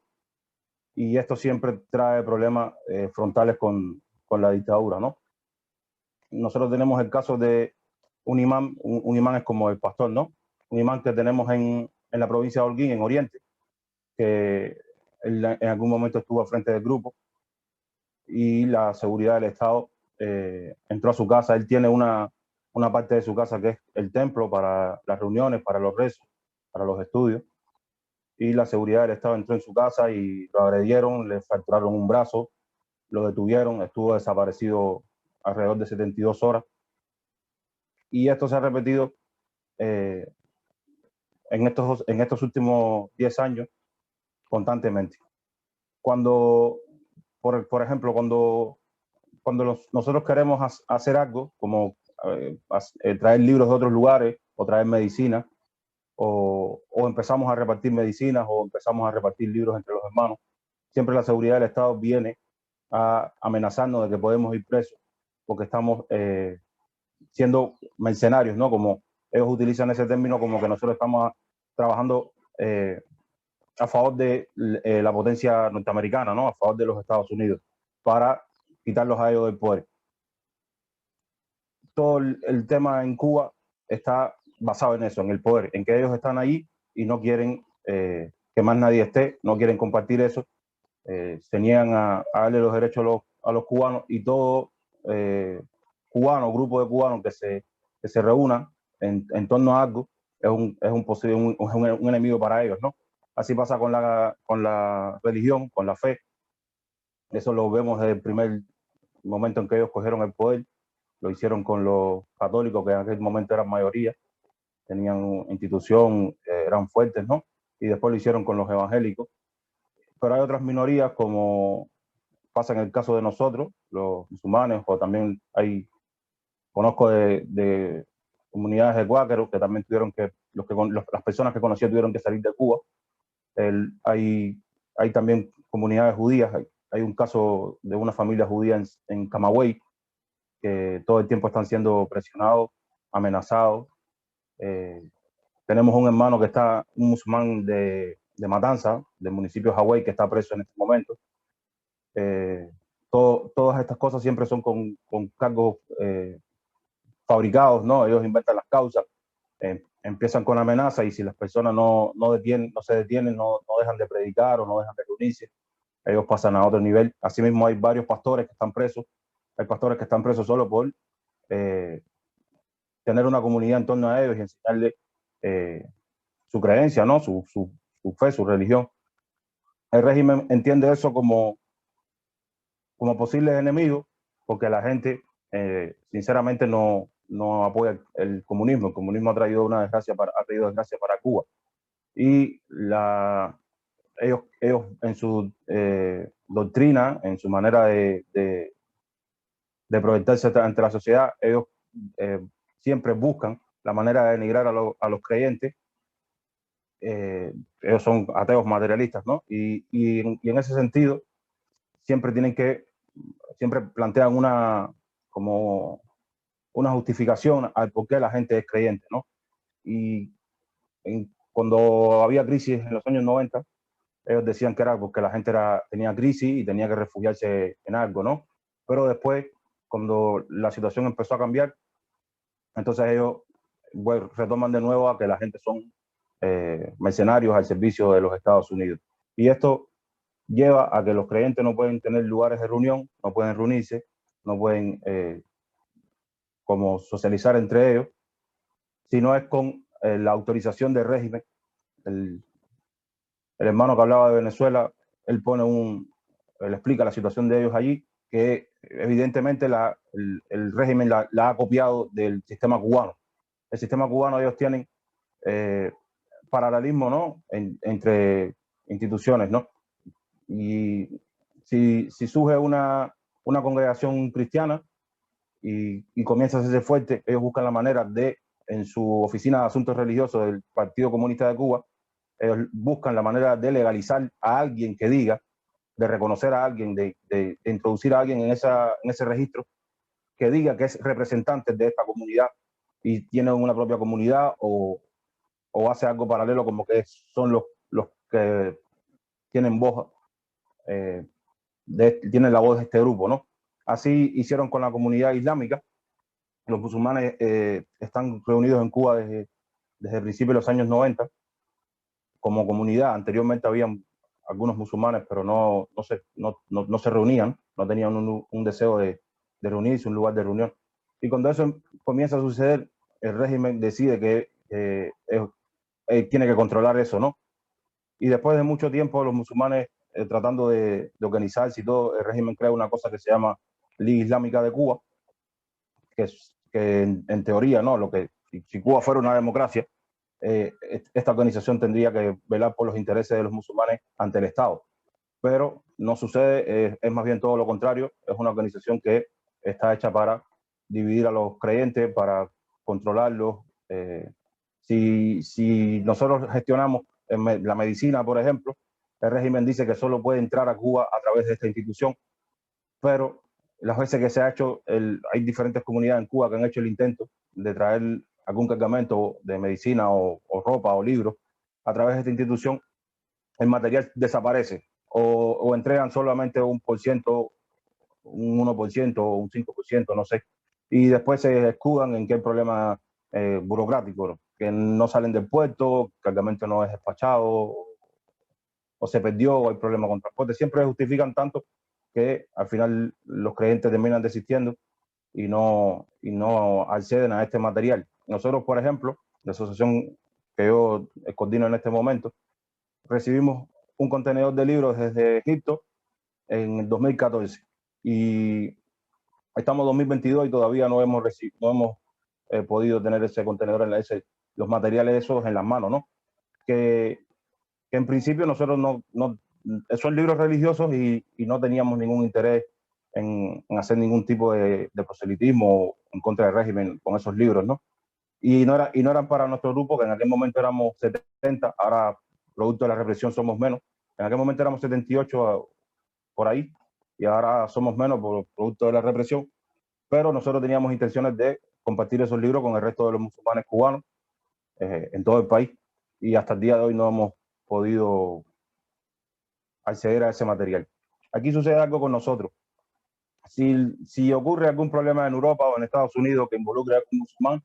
y esto siempre trae problemas frontales con la dictadura, ¿no? Nosotros tenemos el caso de un imán. Un imán es como el pastor, ¿no? Un imán que tenemos en la provincia de Holguín, en Oriente, que él en algún momento estuvo al frente del grupo, y la seguridad del Estado entró a su casa. Él tiene una parte de su casa que es el templo para las reuniones, para los rezos, para los estudios, y la seguridad del Estado entró en su casa y lo agredieron, le fracturaron un brazo, lo detuvieron, estuvo desaparecido alrededor de 72 horas. Y esto se ha repetido en estos últimos 10 años constantemente. Cuando, por ejemplo, cuando nosotros queremos hacer algo, como traer libros de otros lugares o traer medicina, o empezamos a repartir medicinas o empezamos a repartir libros entre los hermanos, siempre la seguridad del Estado viene a amenazarnos de que podemos ir presos porque estamos siendo mercenarios, ¿no? Como ellos utilizan ese término, como que nosotros estamos trabajando a favor de la potencia norteamericana, ¿no? A favor de los Estados Unidos, para quitarlos a ellos del poder. Todo el tema en Cuba está basado en eso, en el poder, en que ellos están ahí y no quieren que más nadie esté, no quieren compartir eso, se niegan a darle los derechos a los cubanos, y todo grupo de cubanos que se reúna en torno a algo es un enemigo para ellos, ¿no? Así pasa con la religión, con la fe. Eso lo vemos desde el primer momento en que ellos cogieron el poder. Lo hicieron con los católicos, que en aquel momento eran mayoría, tenían institución, eran fuertes, ¿no? Y después lo hicieron con los evangélicos. Pero hay otras minorías, como pasa en el caso de nosotros, los musulmanes, o también conozco de comunidades de cuáqueros que también tuvieron que, las personas que conocí tuvieron que salir de Cuba. Hay también comunidades judías. Hay un caso de una familia judía en Camagüey, que todo el tiempo están siendo presionados, amenazados. Tenemos un hermano que un musulmán de Matanza, del municipio de Hawái, que está preso en este momento. Todas estas cosas siempre son con cargos fabricados, ¿no? Ellos inventan las causas, empiezan con amenaza, y si las personas no se detienen, no dejan de predicar o no dejan de reunirse, ellos pasan a otro nivel. Asimismo, hay varios pastores que están presos. Hay pastores que están presos solo por tener una comunidad en torno a ellos y enseñarles su creencia, ¿no? Su fe, su religión. El régimen entiende eso como posibles enemigos, porque la gente sinceramente no apoya el comunismo. El comunismo ha traído desgracia para Cuba. Y ellos en su doctrina, en su manera de proyectarse ante la sociedad, ellos siempre buscan la manera de denigrar a los creyentes. Ellos son ateos materialistas, ¿no? Y en ese sentido siempre plantean una justificación al por qué la gente es creyente, ¿no? Y cuando había crisis en los años 90, ellos decían que era porque la gente tenía crisis y tenía que refugiarse en algo, ¿no? Pero después, cuando la situación empezó a cambiar, entonces ellos retoman de nuevo a que la gente son mercenarios al servicio de los Estados Unidos. Y esto lleva a que los creyentes no pueden tener lugares de reunión, no pueden reunirse, no pueden como socializar entre ellos, sino es con la autorización del régimen. El hermano que hablaba de Venezuela, él explica la situación de ellos allí, que evidentemente el régimen la ha copiado del sistema cubano. El sistema cubano, ellos tienen paralelismo, ¿no? Entre instituciones, ¿no? Y si surge una congregación cristiana y comienza a hacerse fuerte, ellos buscan la manera en su oficina de asuntos religiosos del Partido Comunista de Cuba, ellos buscan la manera de legalizar a alguien que diga, de reconocer a alguien, de introducir a alguien en ese registro, que diga que es representante de esta comunidad y tiene una propia comunidad, o hace algo paralelo, como que son los que tienen voz, tienen la voz de este grupo, ¿no? Así hicieron con la comunidad islámica. Los musulmanes están reunidos en Cuba desde el principio de los años 90 como comunidad. Anteriormente habían algunos musulmanes, pero no se reunían, no tenían un deseo de reunirse, un lugar de reunión. Y cuando eso comienza a suceder, el régimen decide que tiene que controlar eso, ¿no? Y después de mucho tiempo, los musulmanes tratando de organizarse y todo, el régimen crea una cosa que se llama Liga Islámica de Cuba, que en teoría, ¿no? Si Cuba fuera una democracia, esta organización tendría que velar por los intereses de los musulmanes ante el Estado. Pero no sucede, es más bien todo lo contrario. Es una organización que está hecha para dividir a los creyentes, para controlarlos. Si nosotros gestionamos la medicina, por ejemplo, el régimen dice que solo puede entrar a Cuba a través de esta institución, pero las veces que se ha hecho, hay diferentes comunidades en Cuba que han hecho el intento de traer algún cargamento de medicina o ropa o libros a través de esta institución, el material desaparece o entregan solamente un por ciento, un 1% o un 5%, no sé. Y después se escudan en que hay problemas burocráticos, ¿no? Que no salen del puerto, que el cargamento no es despachado, o se perdió, o hay problemas con transporte. Siempre justifican tanto que al final los creyentes terminan desistiendo y no acceden a este material. Nosotros, por ejemplo, la asociación que yo coordino en este momento, recibimos un contenedor de libros desde Egipto en el 2014 y estamos en 2022 y todavía no hemos podido tener ese contenedor, los materiales esos en las manos, ¿no? Que en principio nosotros son libros religiosos y no teníamos ningún interés en hacer ningún tipo de proselitismo en contra del régimen con esos libros, ¿no? Y no eran para nuestro grupo, que en aquel momento éramos 70, ahora producto de la represión somos menos. En aquel momento éramos 78 por ahí y ahora somos menos por producto de la represión, pero nosotros teníamos intenciones de compartir esos libros con el resto de los musulmanes cubanos en todo el país y hasta el día de hoy no hemos podido acceder a ese material. Aquí sucede algo con nosotros. Si ocurre algún problema en Europa o en Estados Unidos que involucre a algún musulmán,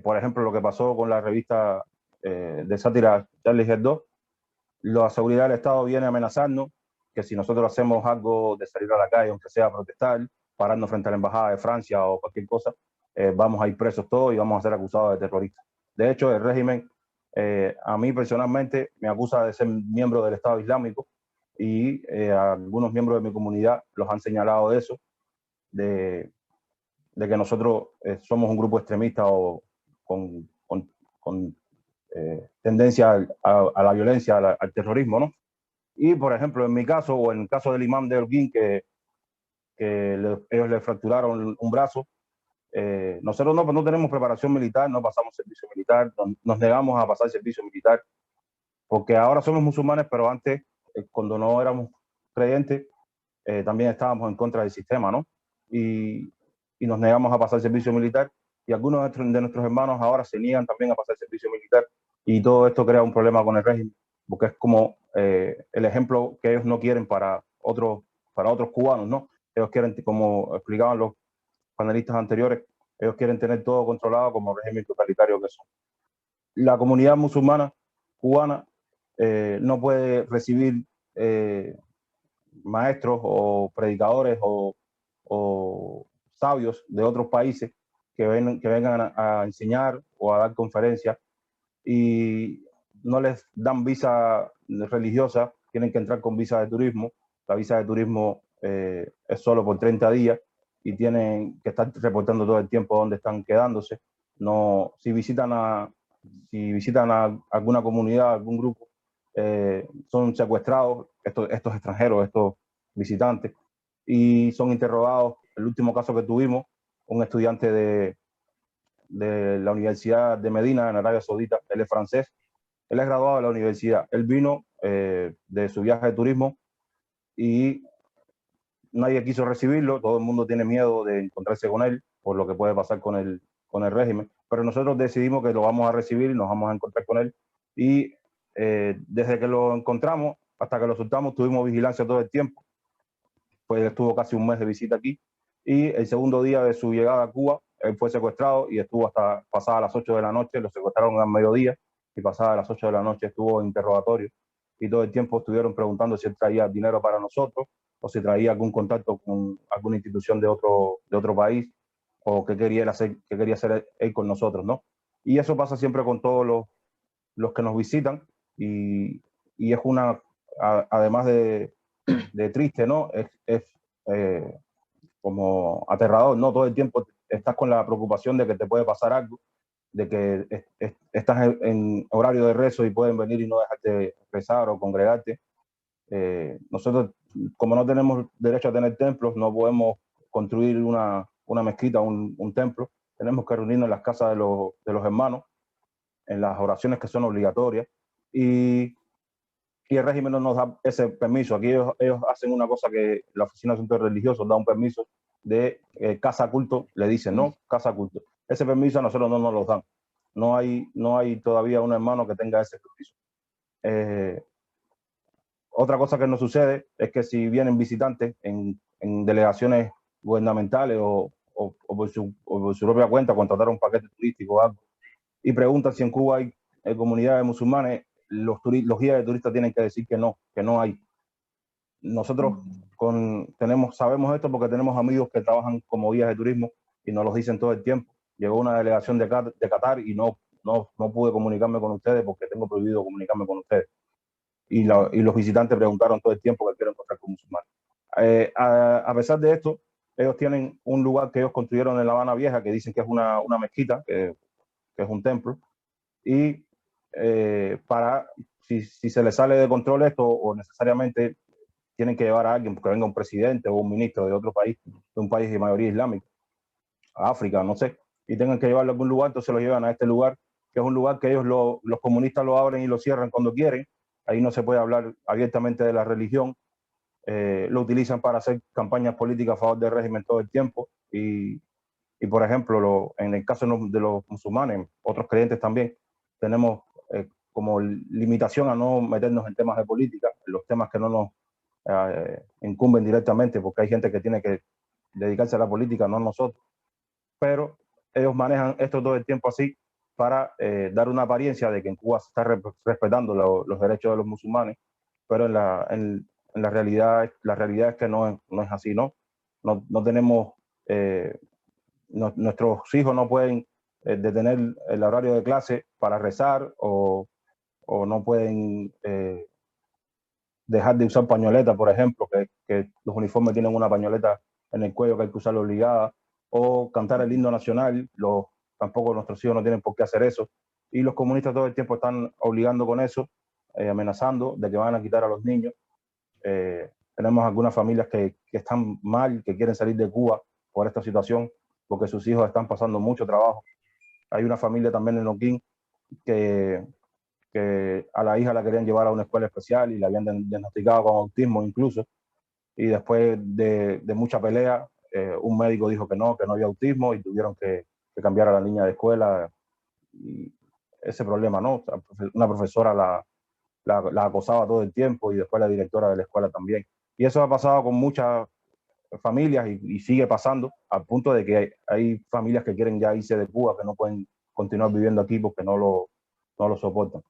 por ejemplo, lo que pasó con la revista de sátira Charlie Hebdo, la seguridad del Estado viene a amenazarnos que si nosotros hacemos algo de salir a la calle, aunque sea a protestar, pararnos frente a la embajada de Francia o cualquier cosa, vamos a ir presos todos y vamos a ser acusados de terroristas. De hecho, el régimen, a mí personalmente, me acusa de ser miembro del Estado Islámico y algunos miembros de mi comunidad los han señalado de eso, de que nosotros somos un grupo extremista o con tendencia a la violencia, al terrorismo, ¿no? Y, por ejemplo, en mi caso, o en el caso del imán de Holguín, que ellos le fracturaron un brazo, nosotros no tenemos preparación militar, no pasamos servicio militar, nos negamos a pasar servicio militar, porque ahora somos musulmanes, pero antes, cuando no éramos creyentes, también estábamos en contra del sistema, ¿no? Y nos negamos a pasar servicio militar, y algunos de nuestros hermanos ahora se niegan también a pasar servicio militar, y todo esto crea un problema con el régimen, porque es como el ejemplo que ellos no quieren para otros cubanos, ¿no? Ellos quieren, como explicaban los panelistas anteriores, ellos quieren tener todo controlado como régimen totalitario que son. La comunidad musulmana cubana no puede recibir maestros o predicadores o sabios de otros países que vengan a enseñar o a dar conferencias y no les dan visa religiosa, tienen que entrar con visa de turismo. La visa de turismo es solo por 30 días y tienen que estar reportando todo el tiempo dónde están quedándose. No, si visitan a alguna comunidad, algún grupo, son secuestrados estos extranjeros, estos visitantes, y son interrogados. El último caso que tuvimos, un estudiante de la Universidad de Medina, en Arabia Saudita, él es francés, él es graduado de la universidad, él vino de su viaje de turismo y nadie quiso recibirlo, todo el mundo tiene miedo de encontrarse con él por lo que puede pasar con el régimen, pero nosotros decidimos que lo vamos a recibir y nos vamos a encontrar con él y desde que lo encontramos hasta que lo soltamos tuvimos vigilancia todo el tiempo, pues estuvo casi un mes de visita aquí y el segundo día de su llegada a Cuba él fue secuestrado y estuvo hasta pasadas las 8 de la noche, lo secuestraron al mediodía y pasadas las 8 de la noche estuvo en interrogatorio y todo el tiempo estuvieron preguntando si él traía dinero para nosotros o si traía algún contacto con alguna institución de otro país o qué quería hacer él con nosotros, ¿no? Y eso pasa siempre con todos los que nos visitan y es además de triste, ¿no? Es como aterrador, ¿no? Todo el tiempo estás con la preocupación de que te puede pasar algo, de que estás en horario de rezo y pueden venir y no dejarte rezar o congregarte. Nosotros, como no tenemos derecho a tener templos, no podemos construir una mezquita, un templo. Tenemos que reunirnos en las casas de los hermanos, en las oraciones que son obligatorias. Y el régimen no nos da ese permiso. Aquí ellos hacen una cosa que la Oficina de Asuntos Religiosos da un permiso de casa culto, le dicen, ¿no? Casa culto. Ese permiso a nosotros no nos lo dan. No hay todavía un hermano que tenga ese permiso. Otra cosa que nos sucede es que si vienen visitantes en delegaciones gubernamentales o por su propia cuenta, contratar un paquete turístico o algo, y preguntan si en Cuba hay comunidades musulmanes, los guías de turistas tienen que decir que no hay. Nosotros sabemos esto porque tenemos amigos que trabajan como guías de turismo y nos lo dicen todo el tiempo. Llegó una delegación de Qatar y no pude comunicarme con ustedes porque tengo prohibido comunicarme con ustedes. Y los visitantes preguntaron todo el tiempo que quiero encontrar con musulmanes. A pesar de esto, ellos tienen un lugar que ellos construyeron en La Habana Vieja, que dicen que es una mezquita, que es un templo, y si se les sale de control esto, o necesariamente tienen que llevar a alguien, porque venga un presidente o un ministro de otro país, de un país de mayoría islámica, a África, no sé, y tengan que llevarlo a algún lugar, entonces lo llevan a este lugar, que es un lugar que ellos, los comunistas, lo abren y lo cierran cuando quieren. Ahí no se puede hablar abiertamente de la religión. Lo utilizan para hacer campañas políticas a favor del régimen todo el tiempo. Y por ejemplo, en el caso de los musulmanes, otros creyentes también, tenemos como limitación a no meternos en temas de política, en los temas que no nos incumben directamente, porque hay gente que tiene que dedicarse a la política, no nosotros. Pero ellos manejan esto todo el tiempo así para dar una apariencia de que en Cuba se está respetando los derechos de los musulmanes, pero en la realidad es que no es así, ¿no? No tenemos, nuestros hijos no pueden detener el horario de clase para rezar o no pueden dejar de usar pañoleta, por ejemplo, que los uniformes tienen una pañoleta en el cuello que hay que usarla obligada, o cantar el himno nacional. Tampoco nuestros hijos no tienen por qué hacer eso, y los comunistas todo el tiempo están obligando con eso, amenazando de que van a quitar a los niños. Tenemos algunas familias que están mal, que quieren salir de Cuba por esta situación, porque sus hijos están pasando mucho trabajo. Hay una familia también en Oquín que a la hija la querían llevar a una escuela especial y la habían diagnosticado con autismo incluso, y después de mucha pelea, un médico dijo que no había autismo y tuvieron que cambiar a la niña de escuela. Y ese problema, ¿no? Una profesora la acosaba todo el tiempo y después la directora de la escuela también. Y eso ha pasado con muchas familias y sigue pasando, al punto de que hay familias que quieren ya irse de Cuba, que no pueden continuar viviendo aquí porque no lo soportan.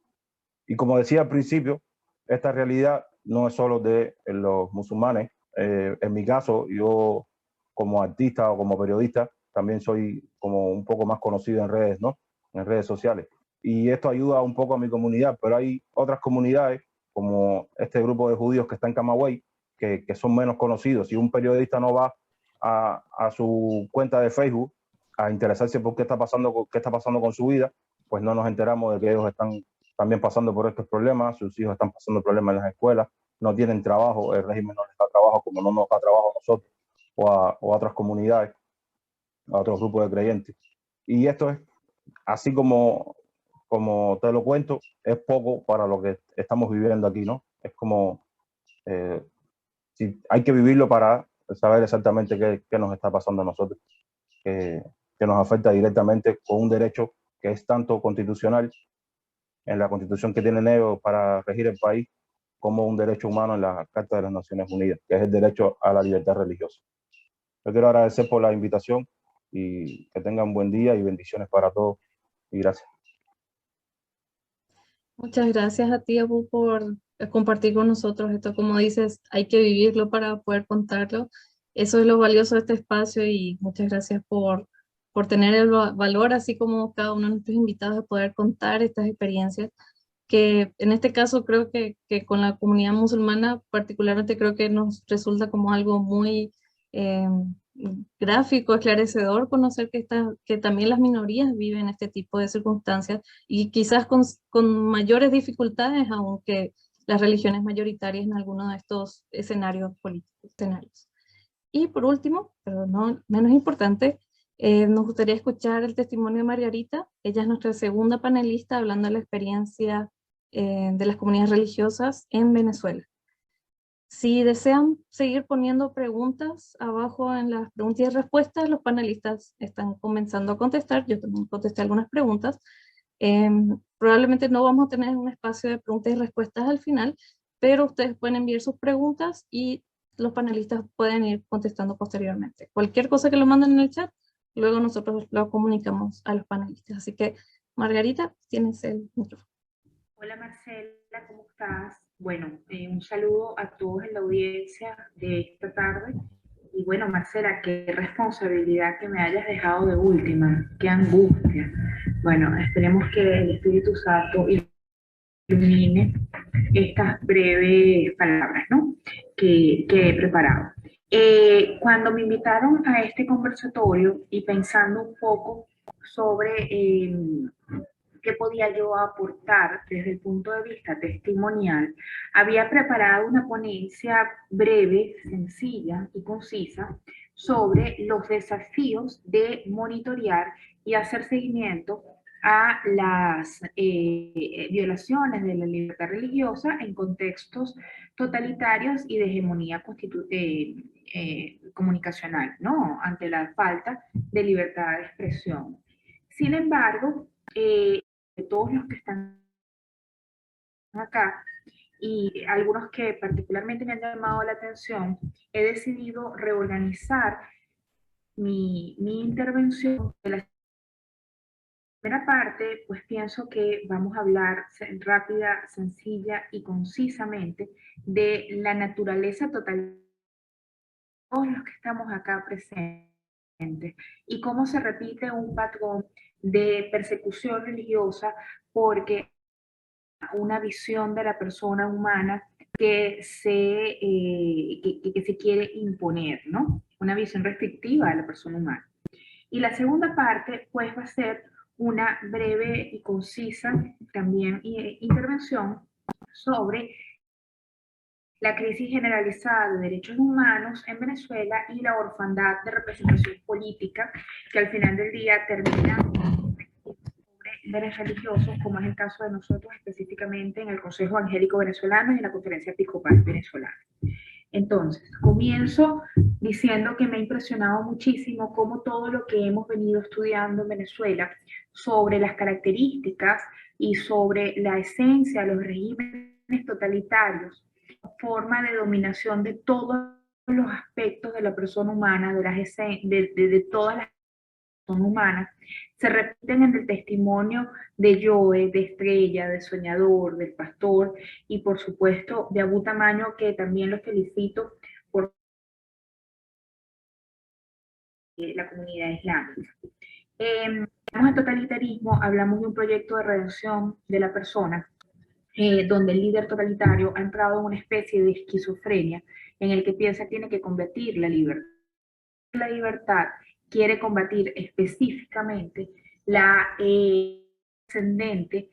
Y como decía al principio, esta realidad no es solo de los musulmanes. En mi caso, yo como artista o como periodista, también soy como un poco más conocido en redes, ¿no? En redes sociales. Y esto ayuda un poco a mi comunidad, pero hay otras comunidades, como este grupo de judíos que está en Camagüey, que son menos conocidos. Si un periodista no va a su cuenta de Facebook a interesarse por qué está pasando con su vida, pues no nos enteramos de que ellos están también pasando por estos problemas, sus hijos están pasando problemas en las escuelas, no tienen trabajo, el régimen no les da trabajo como no nos da trabajo a nosotros o a otras comunidades, a otros grupos de creyentes. Y esto es, así como te lo cuento, es poco para lo que estamos viviendo aquí, ¿no? Es como, si hay que vivirlo para saber exactamente qué nos está pasando a nosotros, que nos afecta directamente con un derecho que es tanto constitucional en la constitución que tienen ellos para regir el país, como un derecho humano en la Carta de las Naciones Unidas, que es el derecho a la libertad religiosa. Yo quiero agradecer por la invitación y que tengan un buen día y bendiciones para todos. Y gracias. Muchas gracias a ti, Abu, por compartir con nosotros esto. Como dices, hay que vivirlo para poder contarlo. Eso es lo valioso de este espacio y muchas gracias por tener el valor, así como cada uno de nuestros invitados, de poder contar estas experiencias, que en este caso creo que con la comunidad musulmana particularmente creo que nos resulta como algo muy gráfico, esclarecedor, conocer que también las minorías viven este tipo de circunstancias y quizás con mayores dificultades, aunque las religiones mayoritarias en algunos de estos escenarios políticos. Y por último, pero no menos importante, nos gustaría escuchar el testimonio de Margarita. Ella es nuestra segunda panelista hablando de la experiencia de las comunidades religiosas en Venezuela. Si desean seguir poniendo preguntas abajo en las preguntas y respuestas, los panelistas están comenzando a contestar. Yo también contesté algunas preguntas. probablemente no vamos a tener un espacio de preguntas y respuestas al final, pero ustedes pueden enviar sus preguntas y los panelistas pueden ir contestando posteriormente. Cualquier cosa que lo manden en el chat, luego nosotros lo comunicamos a los panelistas. Así que, Margarita, tienes el micrófono. Hola Marcela, ¿cómo estás? Bueno, un saludo a todos en la audiencia de esta tarde. Y bueno, Marcela, qué responsabilidad que me hayas dejado de última, qué angustia. Bueno, esperemos que el Espíritu Santo ilumine estas breves palabras, ¿no? que he preparado. Cuando me invitaron a este conversatorio y pensando un poco sobre qué podía yo aportar desde el punto de vista testimonial, había preparado una ponencia breve, sencilla y concisa sobre los desafíos de monitorear y hacer seguimiento a las violaciones de la libertad religiosa en contextos totalitarios y de hegemonía comunicacional, ¿no? Ante la falta de libertad de expresión. Sin embargo, de todos los que están acá y algunos que particularmente me han llamado la atención, he decidido reorganizar mi intervención. De la primera parte, pues pienso que vamos a hablar rápida, sencilla y concisamente de la naturaleza total de todos los que estamos acá presentes y cómo se repite un patrón de persecución religiosa porque una visión de la persona humana que se quiere imponer, ¿no? Una visión restrictiva de la persona humana. Y la segunda parte, pues, va a ser una breve y concisa también intervención sobre la crisis generalizada de derechos humanos en Venezuela y la orfandad de representación política que al final del día termina líderes religiosos, como es el caso de nosotros específicamente en el Consejo Evangélico Venezolano y en la Conferencia Episcopal Venezolana. Entonces, comienzo diciendo que me ha impresionado muchísimo cómo todo lo que hemos venido estudiando en Venezuela sobre las características y sobre la esencia de los regímenes totalitarios, forma de dominación de todos los aspectos de la persona humana, de todas las personas humanas, se repiten en el testimonio de Joe, de Estrella, de Soñador, del Pastor y por supuesto de Abu Tamaño, que también los felicito por la comunidad islámica. Hablamos de totalitarismo, hablamos de un proyecto de redención de la persona, donde el líder totalitario ha entrado en una especie de esquizofrenia en el que piensa que tiene que combatir la libertad. La libertad quiere combatir específicamente la trascendente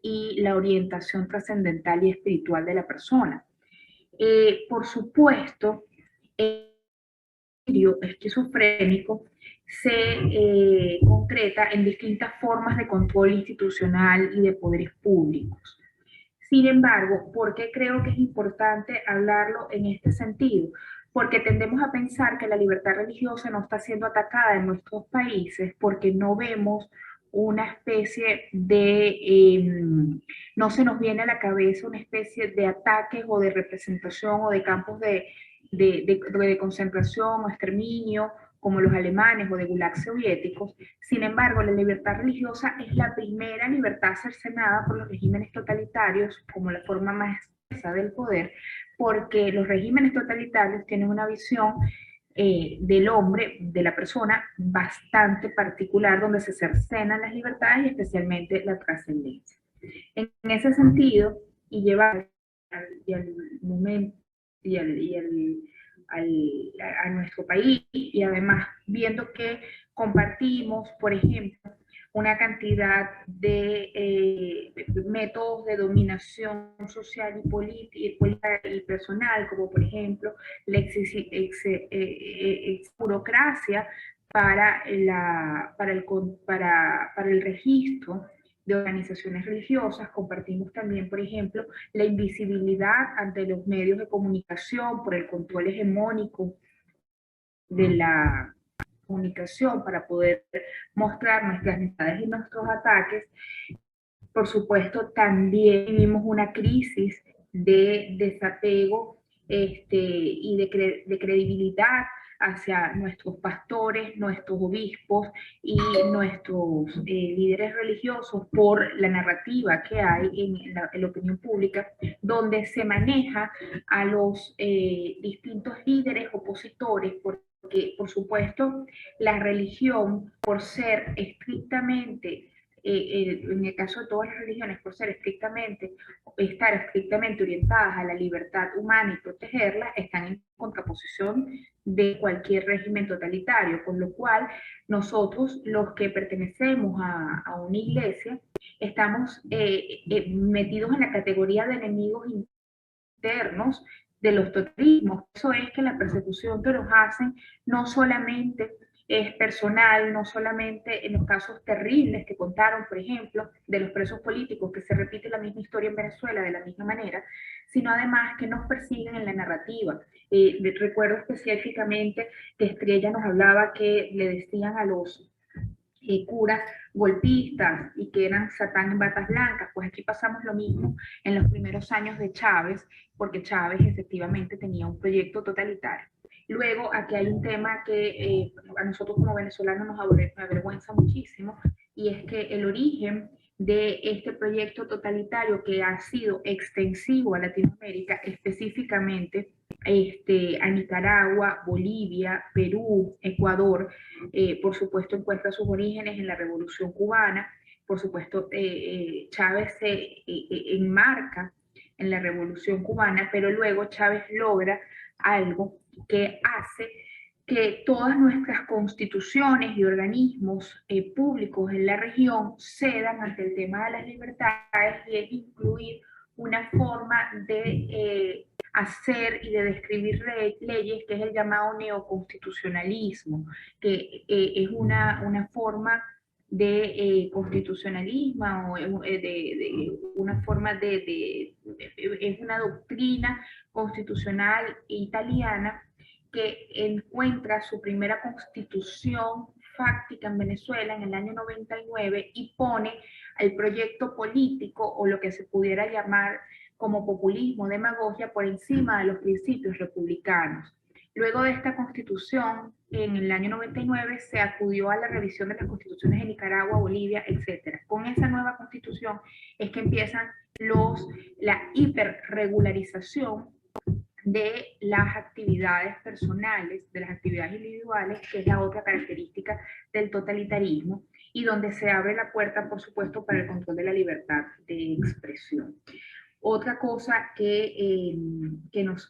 y la orientación trascendental y espiritual de la persona. Por supuesto, el delirio esquizofrénico se concreta en distintas formas de control institucional y de poderes públicos. Sin embargo, ¿por qué creo que es importante hablarlo en este sentido? Porque tendemos a pensar que la libertad religiosa no está siendo atacada en nuestros países porque no vemos una especie de, no se nos viene a la cabeza una especie de ataques o de representación o de campos de concentración o exterminio como los alemanes o de gulags soviéticos. Sin embargo, la libertad religiosa es la primera libertad cercenada por los regímenes totalitarios como la forma más expresa del poder, porque los regímenes totalitarios tienen una visión del hombre, de la persona, bastante particular, donde se cercenan las libertades y especialmente la trascendencia. En ese sentido, y llevar al momento a nuestro país, y además viendo que compartimos, por ejemplo, una cantidad de métodos de dominación social y política y personal, como por ejemplo la burocracia para el registro de organizaciones religiosas. Compartimos también, por ejemplo, la invisibilidad ante los medios de comunicación por el control hegemónico de la comunicación para poder mostrar nuestras necesidades y nuestros ataques. por supuesto, también vivimos una crisis de desapego y de credibilidad hacia nuestros pastores, nuestros obispos y nuestros líderes religiosos por la narrativa que hay en la opinión pública, donde se maneja a los distintos líderes opositores, porque por supuesto la religión, por ser estrictamente en el caso de todas las religiones, por estar estrictamente orientadas a la libertad humana y protegerla, están en contraposición de cualquier régimen totalitario, con lo cual nosotros, los que pertenecemos a una iglesia, estamos metidos en la categoría de enemigos internos de los totalitarismos. Eso es que la persecución que nos hacen no solamente es personal, no solamente en los casos terribles que contaron, por ejemplo, de los presos políticos, que se repite la misma historia en Venezuela de la misma manera, sino además que nos persiguen en la narrativa. Recuerdo específicamente que Estrella nos hablaba que le decían a los curas golpistas y que eran Satán en batas blancas. Pues aquí pasamos lo mismo en los primeros años de Chávez, porque Chávez efectivamente tenía un proyecto totalitario. Luego, aquí hay un tema que a nosotros como venezolanos nos avergüenza muchísimo, y es que el origen de este proyecto totalitario, que ha sido extensivo a Latinoamérica, específicamente a Nicaragua, Bolivia, Perú, Ecuador, por supuesto encuentra sus orígenes en la Revolución Cubana. Por supuesto, Chávez se enmarca en la Revolución Cubana, pero luego Chávez logra algo que hace que todas nuestras constituciones y organismos públicos en la región cedan ante el tema de las libertades, y es incluir una forma de hacer y de describir leyes, que es el llamado neoconstitucionalismo, que es una forma de constitucionalismo, o de una forma es una doctrina constitucional italiana que encuentra su primera constitución fáctica en Venezuela en el año 99 y pone el proyecto político, o lo que se pudiera llamar como populismo, demagogia, por encima de los principios republicanos. Luego de esta constitución, en el año 99, se acudió a la revisión de las constituciones de Nicaragua, Bolivia, etc. Con esa nueva constitución es que empiezan la hiperregularización de las actividades personales, de las actividades individuales, que es la otra característica del totalitarismo, y donde se abre la puerta, por supuesto, para el control de la libertad de expresión. Otra cosa que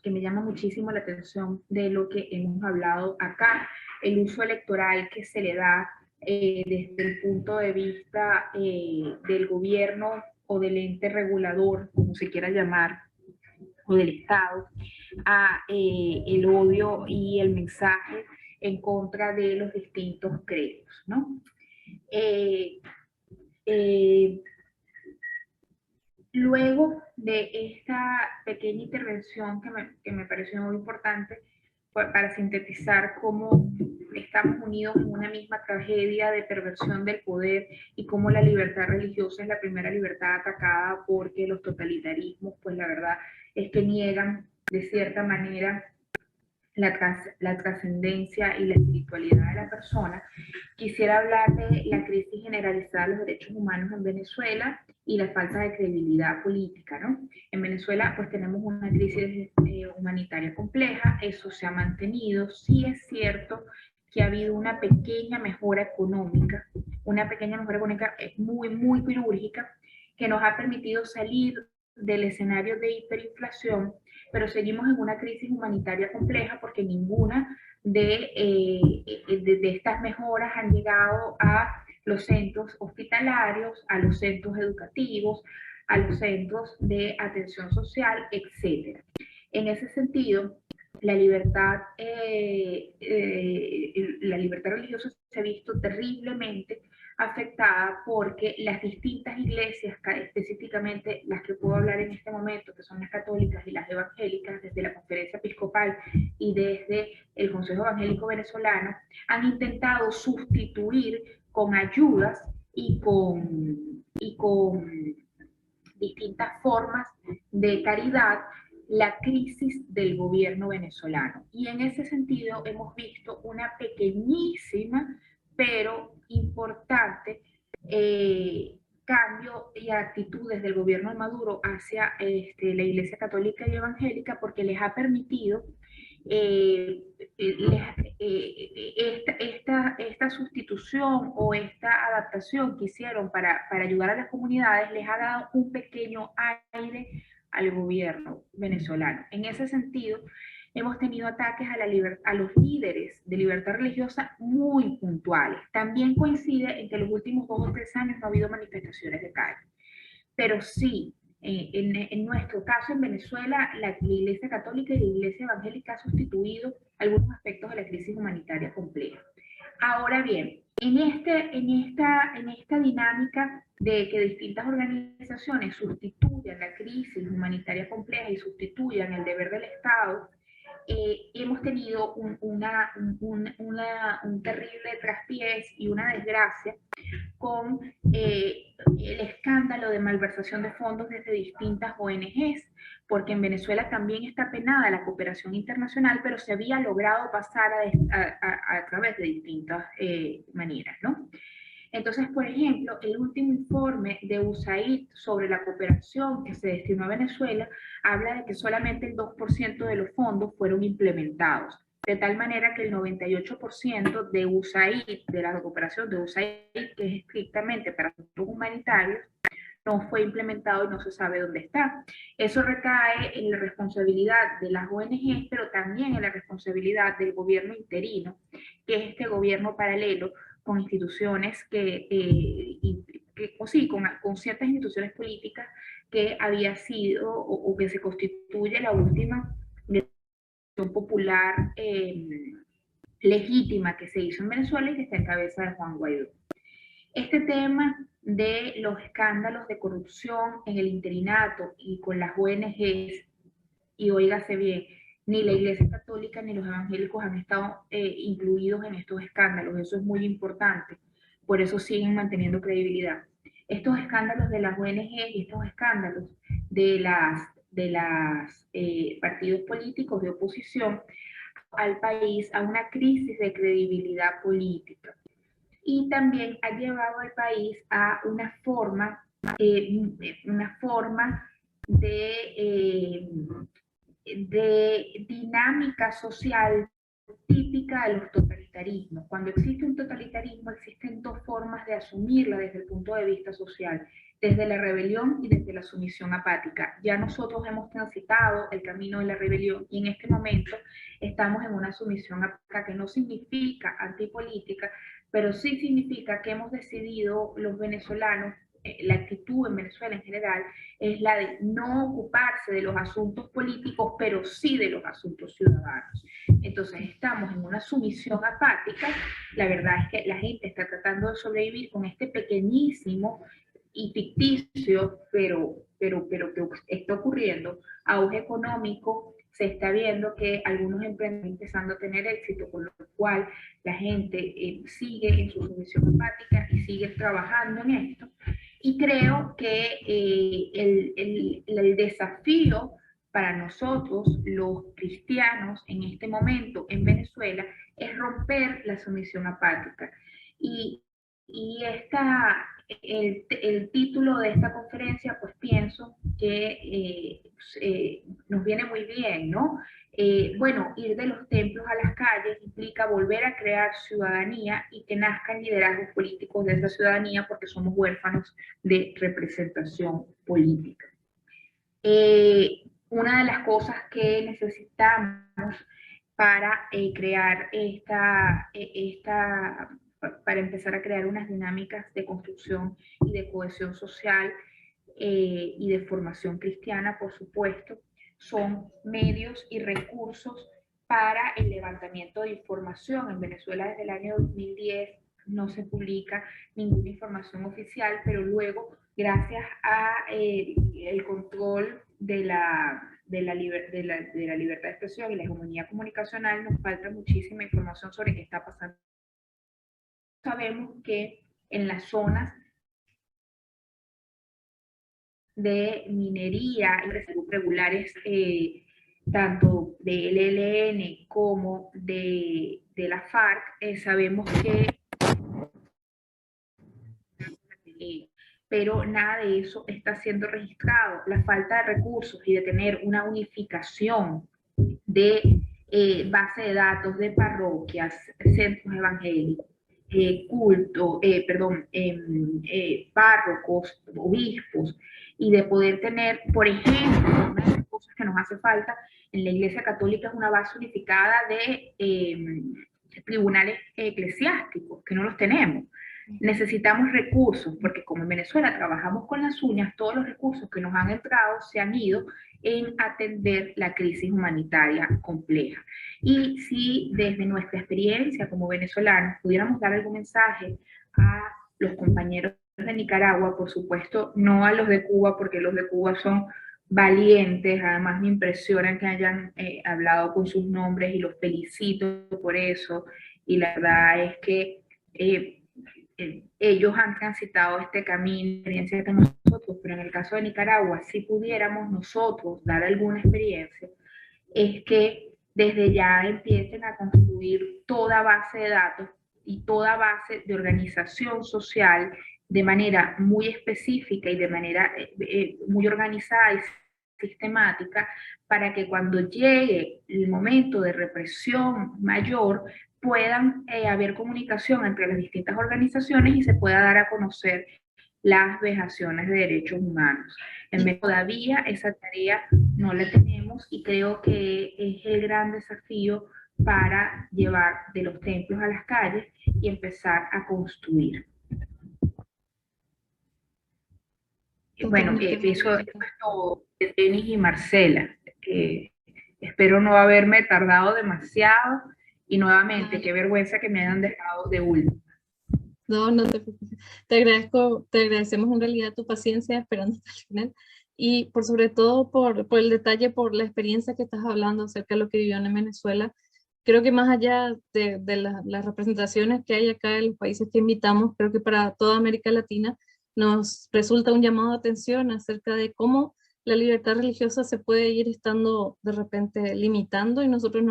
me llama muchísimo la atención de lo que hemos hablado acá, el uso electoral que se le da desde el punto de vista del gobierno o del ente regulador, como se quiera llamar, o del Estado, a el odio y el mensaje en contra de los distintos credos, ¿no? Luego de esta pequeña intervención que me pareció muy importante para sintetizar cómo estamos unidos en una misma tragedia de perversión del poder, y cómo la libertad religiosa es la primera libertad atacada, porque los totalitarismos, pues la verdad es que niegan de cierta manera la trascendencia y la espiritualidad de la persona. Quisiera hablar de la crisis generalizada de los derechos humanos en Venezuela y la falta de credibilidad política, ¿no? En Venezuela pues tenemos una crisis humanitaria compleja, eso se ha mantenido. Sí es cierto que ha habido una pequeña mejora económica muy quirúrgica, que nos ha permitido salir del escenario de hiperinflación, pero seguimos en una crisis humanitaria compleja, porque ninguna de estas mejoras han llegado a los centros hospitalarios, a los centros educativos, a los centros de atención social, etc. En ese sentido, la libertad religiosa se ha visto terriblemente afectada, porque las distintas iglesias, específicamente las que puedo hablar en este momento, que son las católicas y las evangélicas, desde la Conferencia Episcopal y desde el Consejo Evangélico Venezolano, han intentado sustituir con ayudas y con y con distintas formas de caridad la crisis del gobierno venezolano. Y en ese sentido hemos visto una pequeñísima, pero importante, cambio y actitudes del gobierno de Maduro hacia la Iglesia Católica y Evangélica, porque les ha permitido esta sustitución o esta adaptación que hicieron para ayudar a las comunidades les ha dado un pequeño aire al gobierno venezolano. En ese sentido, hemos tenido ataques a los líderes de libertad religiosa muy puntuales. También coincide en que en los últimos 2 o 3 años no ha habido manifestaciones de calle. Pero sí, en nuestro caso en Venezuela, la Iglesia Católica y la Iglesia Evangélica ha sustituido algunos aspectos de la crisis humanitaria compleja. Ahora bien, en esta dinámica de que distintas organizaciones sustituyan la crisis humanitaria compleja y sustituyan el deber del Estado, hemos tenido un terrible traspiés y una desgracia con el escándalo de malversación de fondos desde distintas ONGs, porque en Venezuela también está penada la cooperación internacional, pero se había logrado pasar a través de distintas maneras, ¿no? Entonces, por ejemplo, el último informe de USAID sobre la cooperación que se destinó a Venezuela habla de que solamente el 2% de los fondos fueron implementados, de tal manera que el 98% de USAID, de la cooperación de USAID, que es estrictamente para asuntos humanitarios, no fue implementado y no se sabe dónde está. Eso recae en la responsabilidad de las ONG, pero también en la responsabilidad del gobierno interino, que es este gobierno paralelo con instituciones con ciertas instituciones políticas que había sido o que se constituye la última popular legítima que se hizo en Venezuela y que está en cabeza de Juan Guaidó. Este tema de los escándalos de corrupción en el interinato y con las ONGs, y óigase bien, ni la Iglesia Católica ni los evangélicos han estado incluidos en estos escándalos. Eso es muy importante. Por eso siguen manteniendo credibilidad. Estos escándalos de las ONG y estos escándalos de las partidos políticos de oposición al país a una crisis de credibilidad política. Y también ha llevado al país a una forma de dinámica social típica de los totalitarismos. Cuando existe un totalitarismo, existen 2 formas de asumirla desde el punto de vista social, desde la rebelión y desde la sumisión apática. Ya nosotros hemos transitado el camino de la rebelión y en este momento estamos en una sumisión apática que no significa antipolítica, pero sí significa que hemos decidido los venezolanos, la actitud en Venezuela en general, es la de no ocuparse de los asuntos políticos, pero sí de los asuntos ciudadanos. Entonces estamos en una sumisión apática. La verdad es que la gente está tratando de sobrevivir con este pequeñísimo y ficticio, pero que está ocurriendo, auge económico. Se está viendo que algunos emprendedores empezando a tener éxito, con lo cual la gente sigue en su sumisión apática y sigue trabajando en esto. Y creo que el desafío para nosotros, los cristianos, en este momento en Venezuela, es romper la sumisión apática. Y el título de esta conferencia, pues pienso que nos viene muy bien, ¿no? Bueno, ir de los templos a las calles implica volver a crear ciudadanía y que nazcan liderazgos políticos de esa ciudadanía porque somos huérfanos de representación política. Una de las cosas que necesitamos para crear para empezar a crear unas dinámicas de construcción y de cohesión social y de formación cristiana, por supuesto, son medios y recursos para el levantamiento de información. En Venezuela desde el año 2010 no se publica ninguna información oficial, pero luego, gracias a el control de la libertad de expresión y la hegemonía comunicacional, nos falta muchísima información sobre qué está pasando. Sabemos que en las zonas de minería regulares, tanto del ELN como de la FARC, sabemos que pero nada de eso está siendo registrado. La falta de recursos y de tener una unificación de base de datos de parroquias, centros evangélicos, párrocos, obispos, y de poder tener, por ejemplo, una de las cosas que nos hace falta en la Iglesia Católica es una base unificada de tribunales eclesiásticos, que no los tenemos. Necesitamos recursos, porque como en Venezuela trabajamos con las uñas, todos los recursos que nos han entrado se han ido en atender la crisis humanitaria compleja. Y si desde nuestra experiencia como venezolanos pudiéramos dar algún mensaje a los compañeros de Nicaragua, por supuesto no a los de Cuba, porque los de Cuba son valientes, además me impresionan que hayan hablado con sus nombres y los felicito por eso, y la verdad es que ellos han transitado este camino, experiencia que nosotros, pero en el caso de Nicaragua, si pudiéramos nosotros dar alguna experiencia, es que desde ya empiecen a construir toda base de datos y toda base de organización social de manera muy específica y de manera muy organizada y sistemática, para que cuando llegue el momento de represión mayor, puedan haber comunicación entre las distintas organizaciones y se pueda dar a conocer las vejaciones de derechos humanos. Todavía esa tarea no la tenemos y creo que es el gran desafío para llevar de los templos a las calles y empezar a construir. Bueno, eso es todo de Denis y Marcela. Espero no haberme tardado demasiado y nuevamente, qué vergüenza que me hayan dejado de último. No, no te preocupes. Te agradecemos en realidad tu paciencia esperando hasta el final y por sobre todo por el detalle, por la experiencia que estás hablando acerca de lo que vivió en Venezuela. Creo que más allá de las representaciones que hay acá en los países que invitamos, creo que para toda América Latina nos resulta un llamado de atención acerca de cómo la libertad religiosa se puede ir estando de repente limitando y nosotros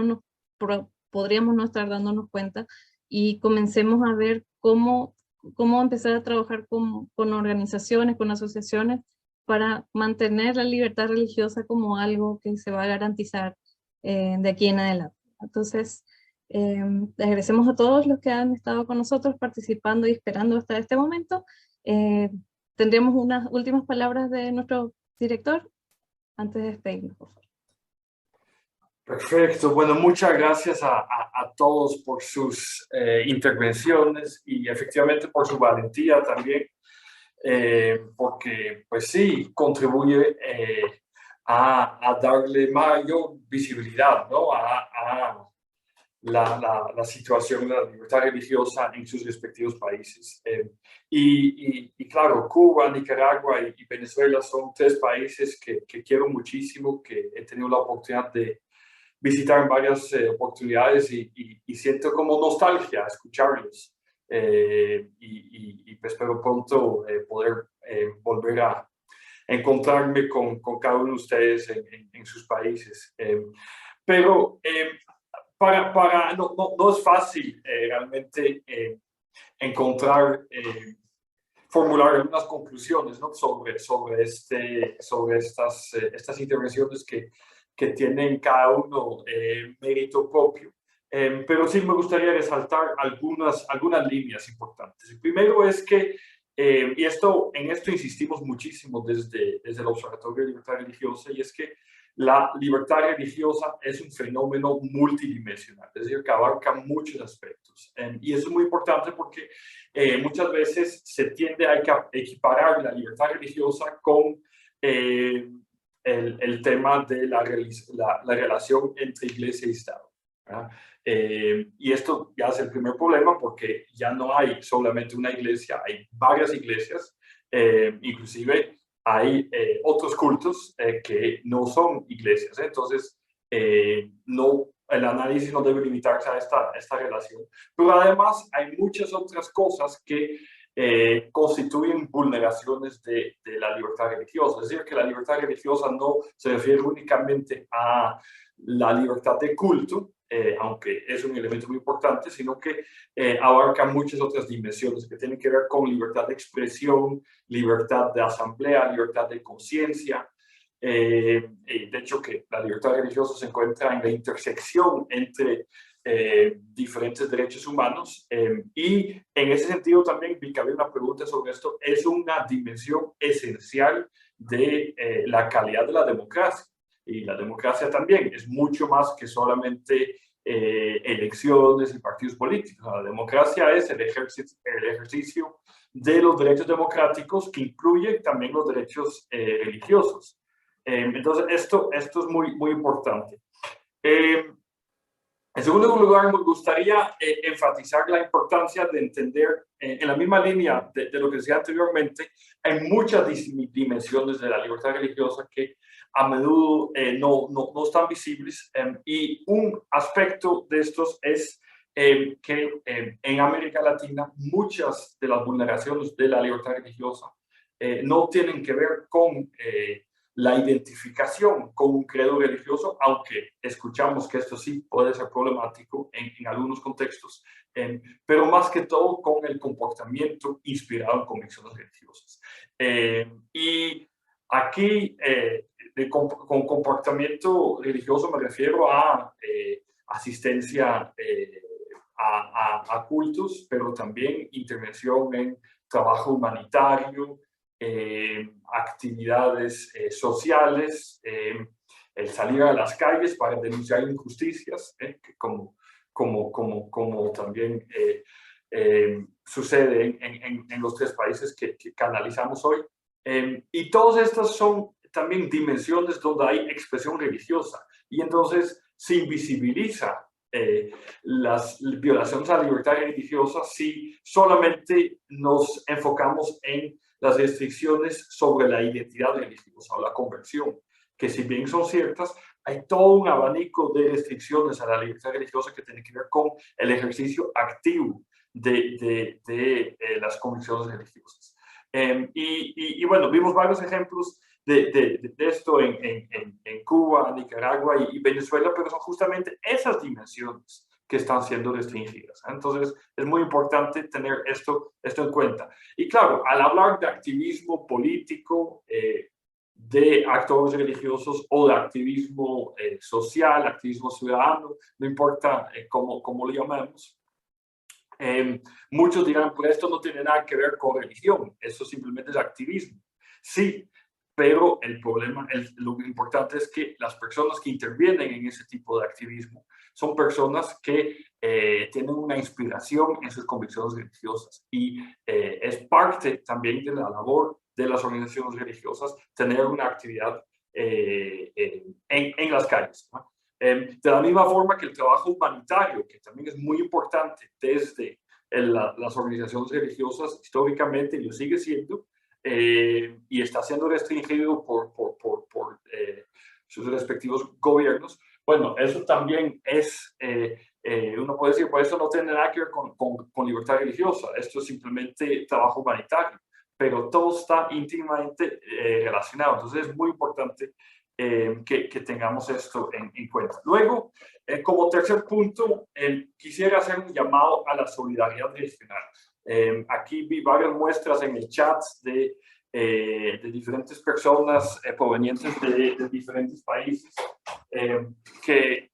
podríamos no estar dándonos cuenta y comencemos a ver cómo empezar a trabajar con organizaciones, con asociaciones para mantener la libertad religiosa como algo que se va a garantizar de aquí en adelante. Entonces, les agradecemos a todos los que han estado con nosotros participando y esperando hasta este momento. Tendríamos unas últimas palabras de nuestro director antes de despedirnos, por favor. Perfecto. Bueno, muchas gracias a todos por sus intervenciones y efectivamente por su valentía también, porque pues sí, contribuye a darle mayor visibilidad, ¿no? a la situación de la libertad religiosa en sus respectivos países. Y claro, Cuba, Nicaragua y Venezuela son tres países que quiero muchísimo, que he tenido la oportunidad de visitar en varias oportunidades y siento como nostalgia escucharlos. Y espero pronto poder volver a encontrarme con cada uno de ustedes en sus países. Pero no es fácil realmente formular algunas conclusiones, ¿no? sobre estas intervenciones que tienen cada uno mérito propio. Pero sí me gustaría resaltar algunas líneas importantes. El primero es que, y en esto insistimos muchísimo desde el Observatorio de Libertad Religiosa, y es que la libertad religiosa es un fenómeno multidimensional, es decir, que abarca muchos aspectos. Y eso es muy importante porque muchas veces se tiende a equiparar la libertad religiosa con el tema de la relación entre iglesia y Estado. Y esto ya es el primer problema porque ya no hay solamente una iglesia, hay varias iglesias, inclusive hay otros cultos que no son iglesias. Entonces, el análisis no debe limitarse a esta relación. Pero además hay muchas otras cosas que constituyen vulneraciones de la libertad religiosa. Es decir, que la libertad religiosa no se refiere únicamente a la libertad de culto, aunque es un elemento muy importante, sino que abarca muchas otras dimensiones que tienen que ver con libertad de expresión, libertad de asamblea, libertad de conciencia. De hecho, que la libertad religiosa se encuentra en la intersección entre diferentes derechos humanos, y en ese sentido también vi que había una pregunta sobre esto. Es una dimensión esencial de la calidad de la democracia, y la democracia también es mucho más que solamente elecciones y partidos políticos. La democracia es el ejercicio de los derechos democráticos, que incluye también los derechos religiosos. Entonces esto es muy importante. En segundo lugar, me gustaría enfatizar la importancia de entender, en la misma línea de lo que decía anteriormente, hay muchas dimensiones de la libertad religiosa que a menudo no están visibles, y un aspecto de estos es que en América Latina muchas de las vulneraciones de la libertad religiosa no tienen que ver con la identificación con un credo religioso, aunque escuchamos que esto sí puede ser problemático en algunos contextos, pero más que todo con el comportamiento inspirado en convicciones religiosas. Y aquí, con comportamiento religioso me refiero a asistencia a cultos, pero también intervención en trabajo humanitario, actividades sociales, el salir a las calles para denunciar injusticias, como también sucede en los 3 países que analizamos hoy. Y todas estas son también dimensiones donde hay expresión religiosa, y entonces se invisibiliza las violaciones a la libertad religiosa si solamente nos enfocamos en las restricciones sobre la identidad religiosa o la conversión, que si bien son ciertas, hay todo un abanico de restricciones a la libertad religiosa que tiene que ver con el ejercicio activo de las convicciones religiosas. Y bueno, vimos varios ejemplos de esto en Cuba, Nicaragua y Venezuela, pero son justamente esas dimensiones que están siendo restringidas. Entonces, es muy importante tener esto en cuenta. Y claro, al hablar de activismo político, de actores religiosos o de activismo social, activismo ciudadano, no importa cómo lo llamemos, muchos dirán, pues esto no tiene nada que ver con religión, eso simplemente es activismo. Sí, pero el problema, lo importante es que las personas que intervienen en ese tipo de activismo son personas que tienen una inspiración en sus convicciones religiosas, y es parte también de la labor de las organizaciones religiosas tener una actividad en las calles, ¿no? De la misma forma que el trabajo humanitario, que también es muy importante desde las organizaciones religiosas históricamente, y lo sigue siendo, y está siendo restringido por sus respectivos gobiernos. Bueno, eso también es, uno puede decir, pues eso no tiene nada que ver con libertad religiosa, esto es simplemente trabajo humanitario, pero todo está íntimamente relacionado. Entonces es muy importante que tengamos esto en cuenta. Luego, como tercer punto, quisiera hacer un llamado a la solidaridad regional. Aquí vi varias muestras en el chat de diferentes personas provenientes de diferentes países que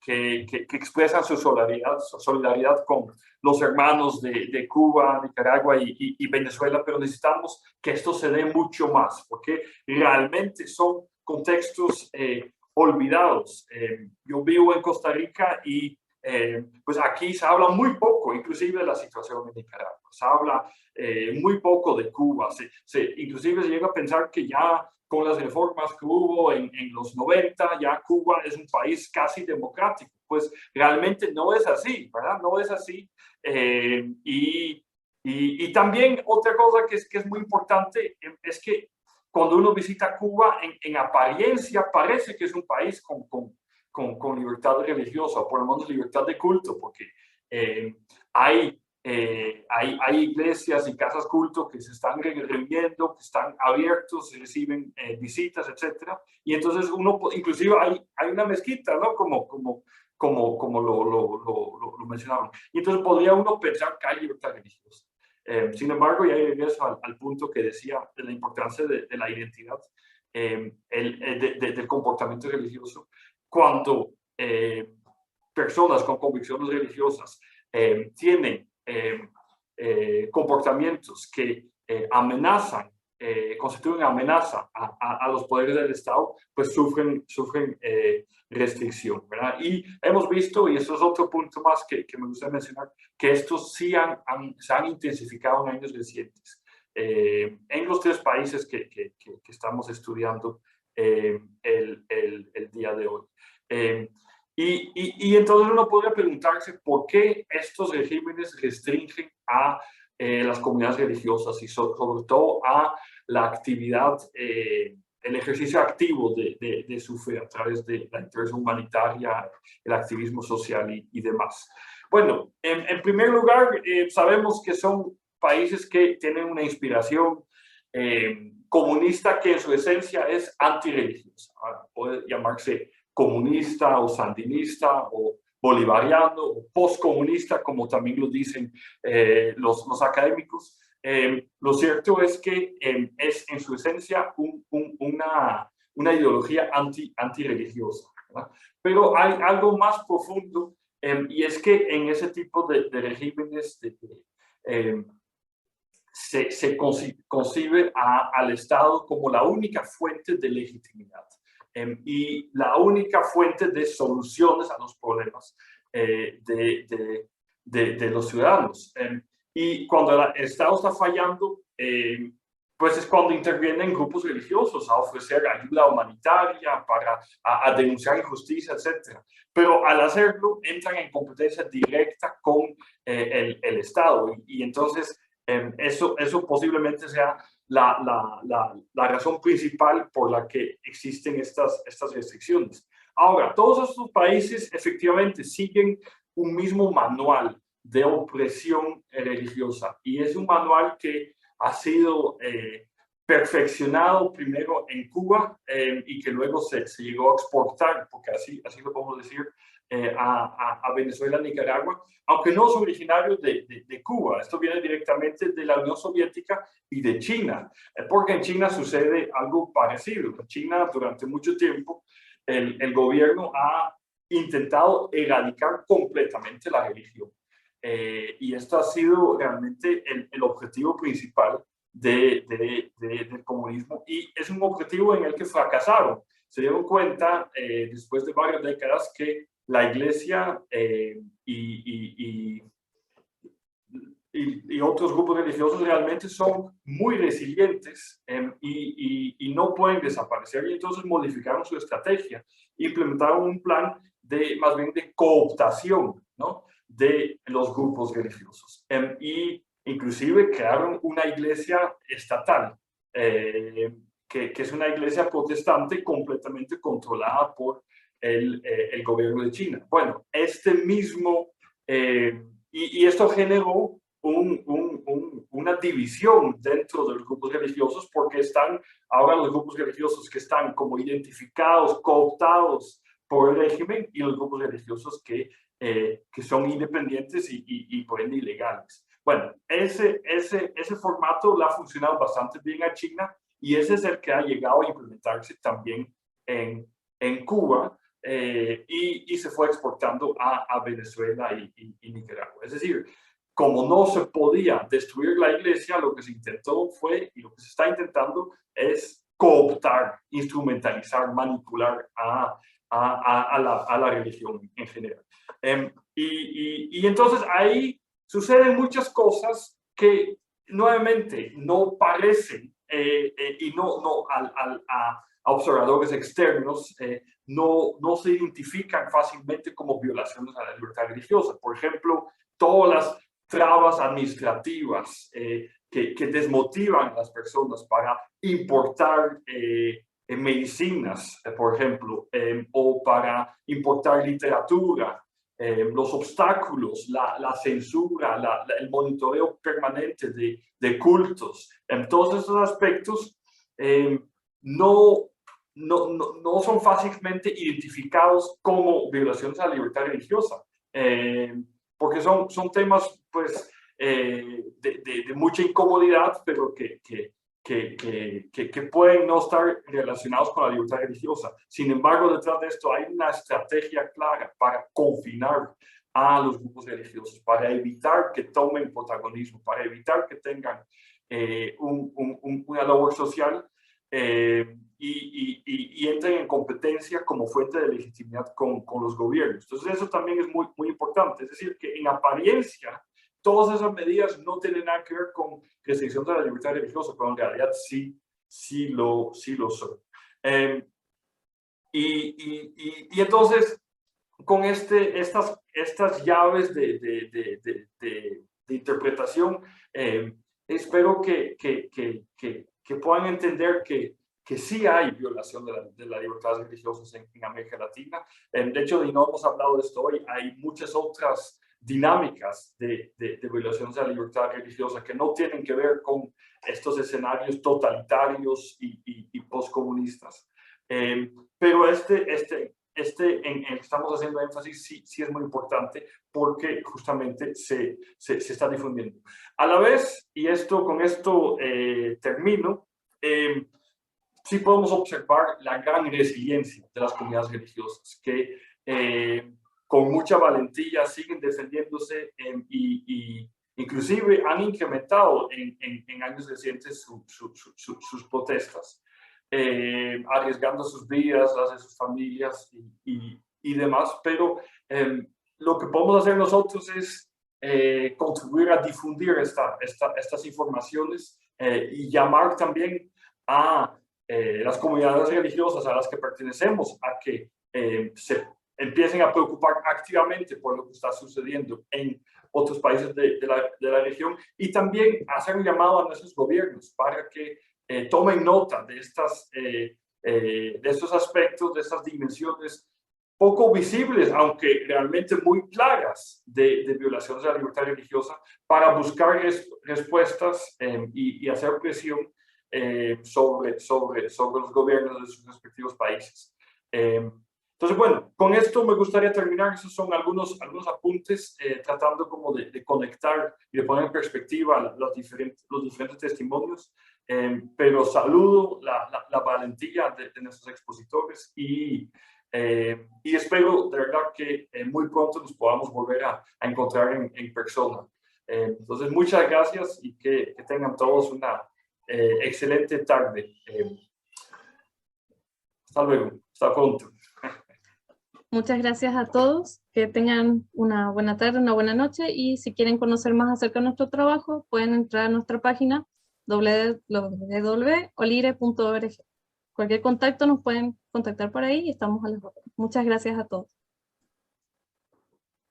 expresan su solidaridad con los hermanos de Cuba, Nicaragua y Venezuela, pero necesitamos que esto se dé mucho más, porque realmente son contextos olvidados. Yo vivo en Costa Rica y pues aquí se habla muy poco, inclusive de la situación en Nicaragua. Se habla muy poco de Cuba. Inclusive se llega a pensar que ya con las reformas que hubo en los 90, ya Cuba es un país casi democrático. Pues realmente no es así, ¿verdad? No es así. Y también otra cosa que es muy importante es que cuando uno visita Cuba, en apariencia parece que es un país con libertad religiosa, o por lo menos libertad de culto, porque hay hay iglesias y casas culto que se están reuniendo, que están abiertos, reciben visitas, etcétera. Y entonces inclusive hay una mezquita, ¿no? Como lo mencionaban. Y entonces podría uno pensar que hay libertad religiosa. Sin embargo, ya regreso al punto que decía de la importancia de la identidad, del comportamiento religioso. Cuando personas con convicciones religiosas tienen comportamientos que amenazan, constituyen amenaza a los poderes del Estado, pues sufren restricción, ¿verdad? Y hemos visto, y eso es otro punto más que me gustaría mencionar, que estos sí se han intensificado en años recientes. En los 3 países que estamos estudiando el día de hoy. Y entonces uno podría preguntarse por qué estos regímenes restringen a las comunidades religiosas y sobre todo a la actividad, el ejercicio activo de su fe a través de la intervención humanitaria, el activismo social y demás. Bueno, en primer lugar, sabemos que son países que tienen una inspiración comunista que en su esencia es antirreligiosa. Puede llamarse comunista o sandinista o bolivariano o postcomunista, como también lo dicen los académicos. Lo cierto es que es en su esencia una ideología antirreligiosa, ¿verdad? Pero hay algo más profundo, y es que en ese tipo de regímenes se concibe al Estado como la única fuente de legitimidad. Y la única fuente de soluciones a los problemas de los ciudadanos. Y cuando el Estado está fallando, pues es cuando intervienen grupos religiosos a ofrecer ayuda humanitaria, a denunciar injusticia, etc. Pero al hacerlo, entran en competencia directa con el Estado. Y entonces eso posiblemente sea la razón principal por la que existen estas restricciones. Ahora, todos estos países efectivamente siguen un mismo manual de opresión religiosa, y es un manual que ha sido perfeccionado primero en Cuba y que luego se llegó a exportar, porque así lo podemos decir, a Venezuela, Nicaragua, aunque no es originario de Cuba. Esto viene directamente de la Unión Soviética y de China, porque en China sucede algo parecido. En China, durante mucho tiempo, el gobierno ha intentado erradicar completamente la religión. Y esto ha sido realmente el objetivo principal del comunismo, y es un objetivo en el que fracasaron. Se dieron cuenta después de varias décadas que la Iglesia y otros grupos religiosos realmente son muy resilientes y no pueden desaparecer, y entonces modificaron su estrategia, implementaron un plan más bien de cooptación, ¿no?, de los grupos religiosos, y inclusive crearon una iglesia estatal, que es una iglesia protestante completamente controlada por el gobierno de China. Bueno, y esto generó una división dentro de los grupos religiosos, porque están ahora los grupos religiosos que están como identificados, cooptados por el régimen, y los grupos religiosos que son independientes y por ende ilegales. Bueno, ese formato le ha funcionado bastante bien a China, y ese es el que ha llegado a implementarse también en Cuba, y se fue exportando a Venezuela y Nicaragua. Es decir, como no se podía destruir la iglesia, lo que se intentó fue, y lo que se está intentando, es cooptar, instrumentalizar, manipular a la religión en general. Y entonces ahí suceden muchas cosas que nuevamente no parecen, y a observadores externos, no se identifican fácilmente como violaciones a la libertad religiosa. Por ejemplo, todas las trabas administrativas que desmotivan a las personas para importar medicinas, por ejemplo, o para importar literatura, los obstáculos, la censura, el monitoreo permanente de cultos, en todos esos aspectos no son fácilmente identificados como violaciones a la libertad religiosa, porque son temas pues, de mucha incomodidad, pero que pueden no estar relacionados con la libertad religiosa. Sin embargo, detrás de esto hay una estrategia clara para confinar a los grupos religiosos, para evitar que tomen protagonismo, para evitar que tengan una labor social y entren en competencia como fuente de legitimidad con los gobiernos. Entonces eso también es muy, muy importante. Es decir, que en apariencia todas esas medidas no tienen nada que ver con restricción de la libertad religiosa, pero en realidad sí lo son. Y entonces, con estas llaves de interpretación, espero que puedan entender que sí hay violación de las libertades religiosas en América Latina. De hecho, y no hemos hablado de esto hoy, hay muchas otras dinámicas de violaciones de la libertad religiosa que no tienen que ver con estos escenarios totalitarios y postcomunistas. Pero en el que estamos haciendo énfasis sí es muy importante porque justamente se está difundiendo. A la vez, y con esto termino, sí podemos observar la gran resiliencia de las comunidades religiosas que con mucha valentía siguen defendiéndose y inclusive han incrementado en años recientes sus protestas, arriesgando sus vidas, las de sus familias y demás, pero lo que podemos hacer nosotros es contribuir a difundir estas informaciones y llamar también a las comunidades religiosas a las que pertenecemos a que se empiecen a preocupar activamente por lo que está sucediendo en otros países de la región y también hacer un llamado a nuestros gobiernos para que tomen nota de estos aspectos, de estas dimensiones poco visibles, aunque realmente muy claras de violaciones de la libertad religiosa, para buscar respuestas y hacer presión sobre los gobiernos de sus respectivos países. Entonces, bueno, con esto me gustaría terminar. Esos son algunos apuntes tratando como de conectar y de poner en perspectiva los diferentes testimonios, pero saludo la valentía de nuestros expositores y espero de verdad que muy pronto nos podamos volver a encontrar en persona. Entonces, muchas gracias y que tengan todos una excelente tarde. Hasta luego, hasta pronto. Muchas gracias a todos, que tengan una buena tarde, una buena noche, y si quieren conocer más acerca de nuestro trabajo, pueden entrar a nuestra página www.olire.org. Cualquier contacto nos pueden contactar por ahí y estamos a las órdenes. Muchas gracias a todos.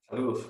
Saludos.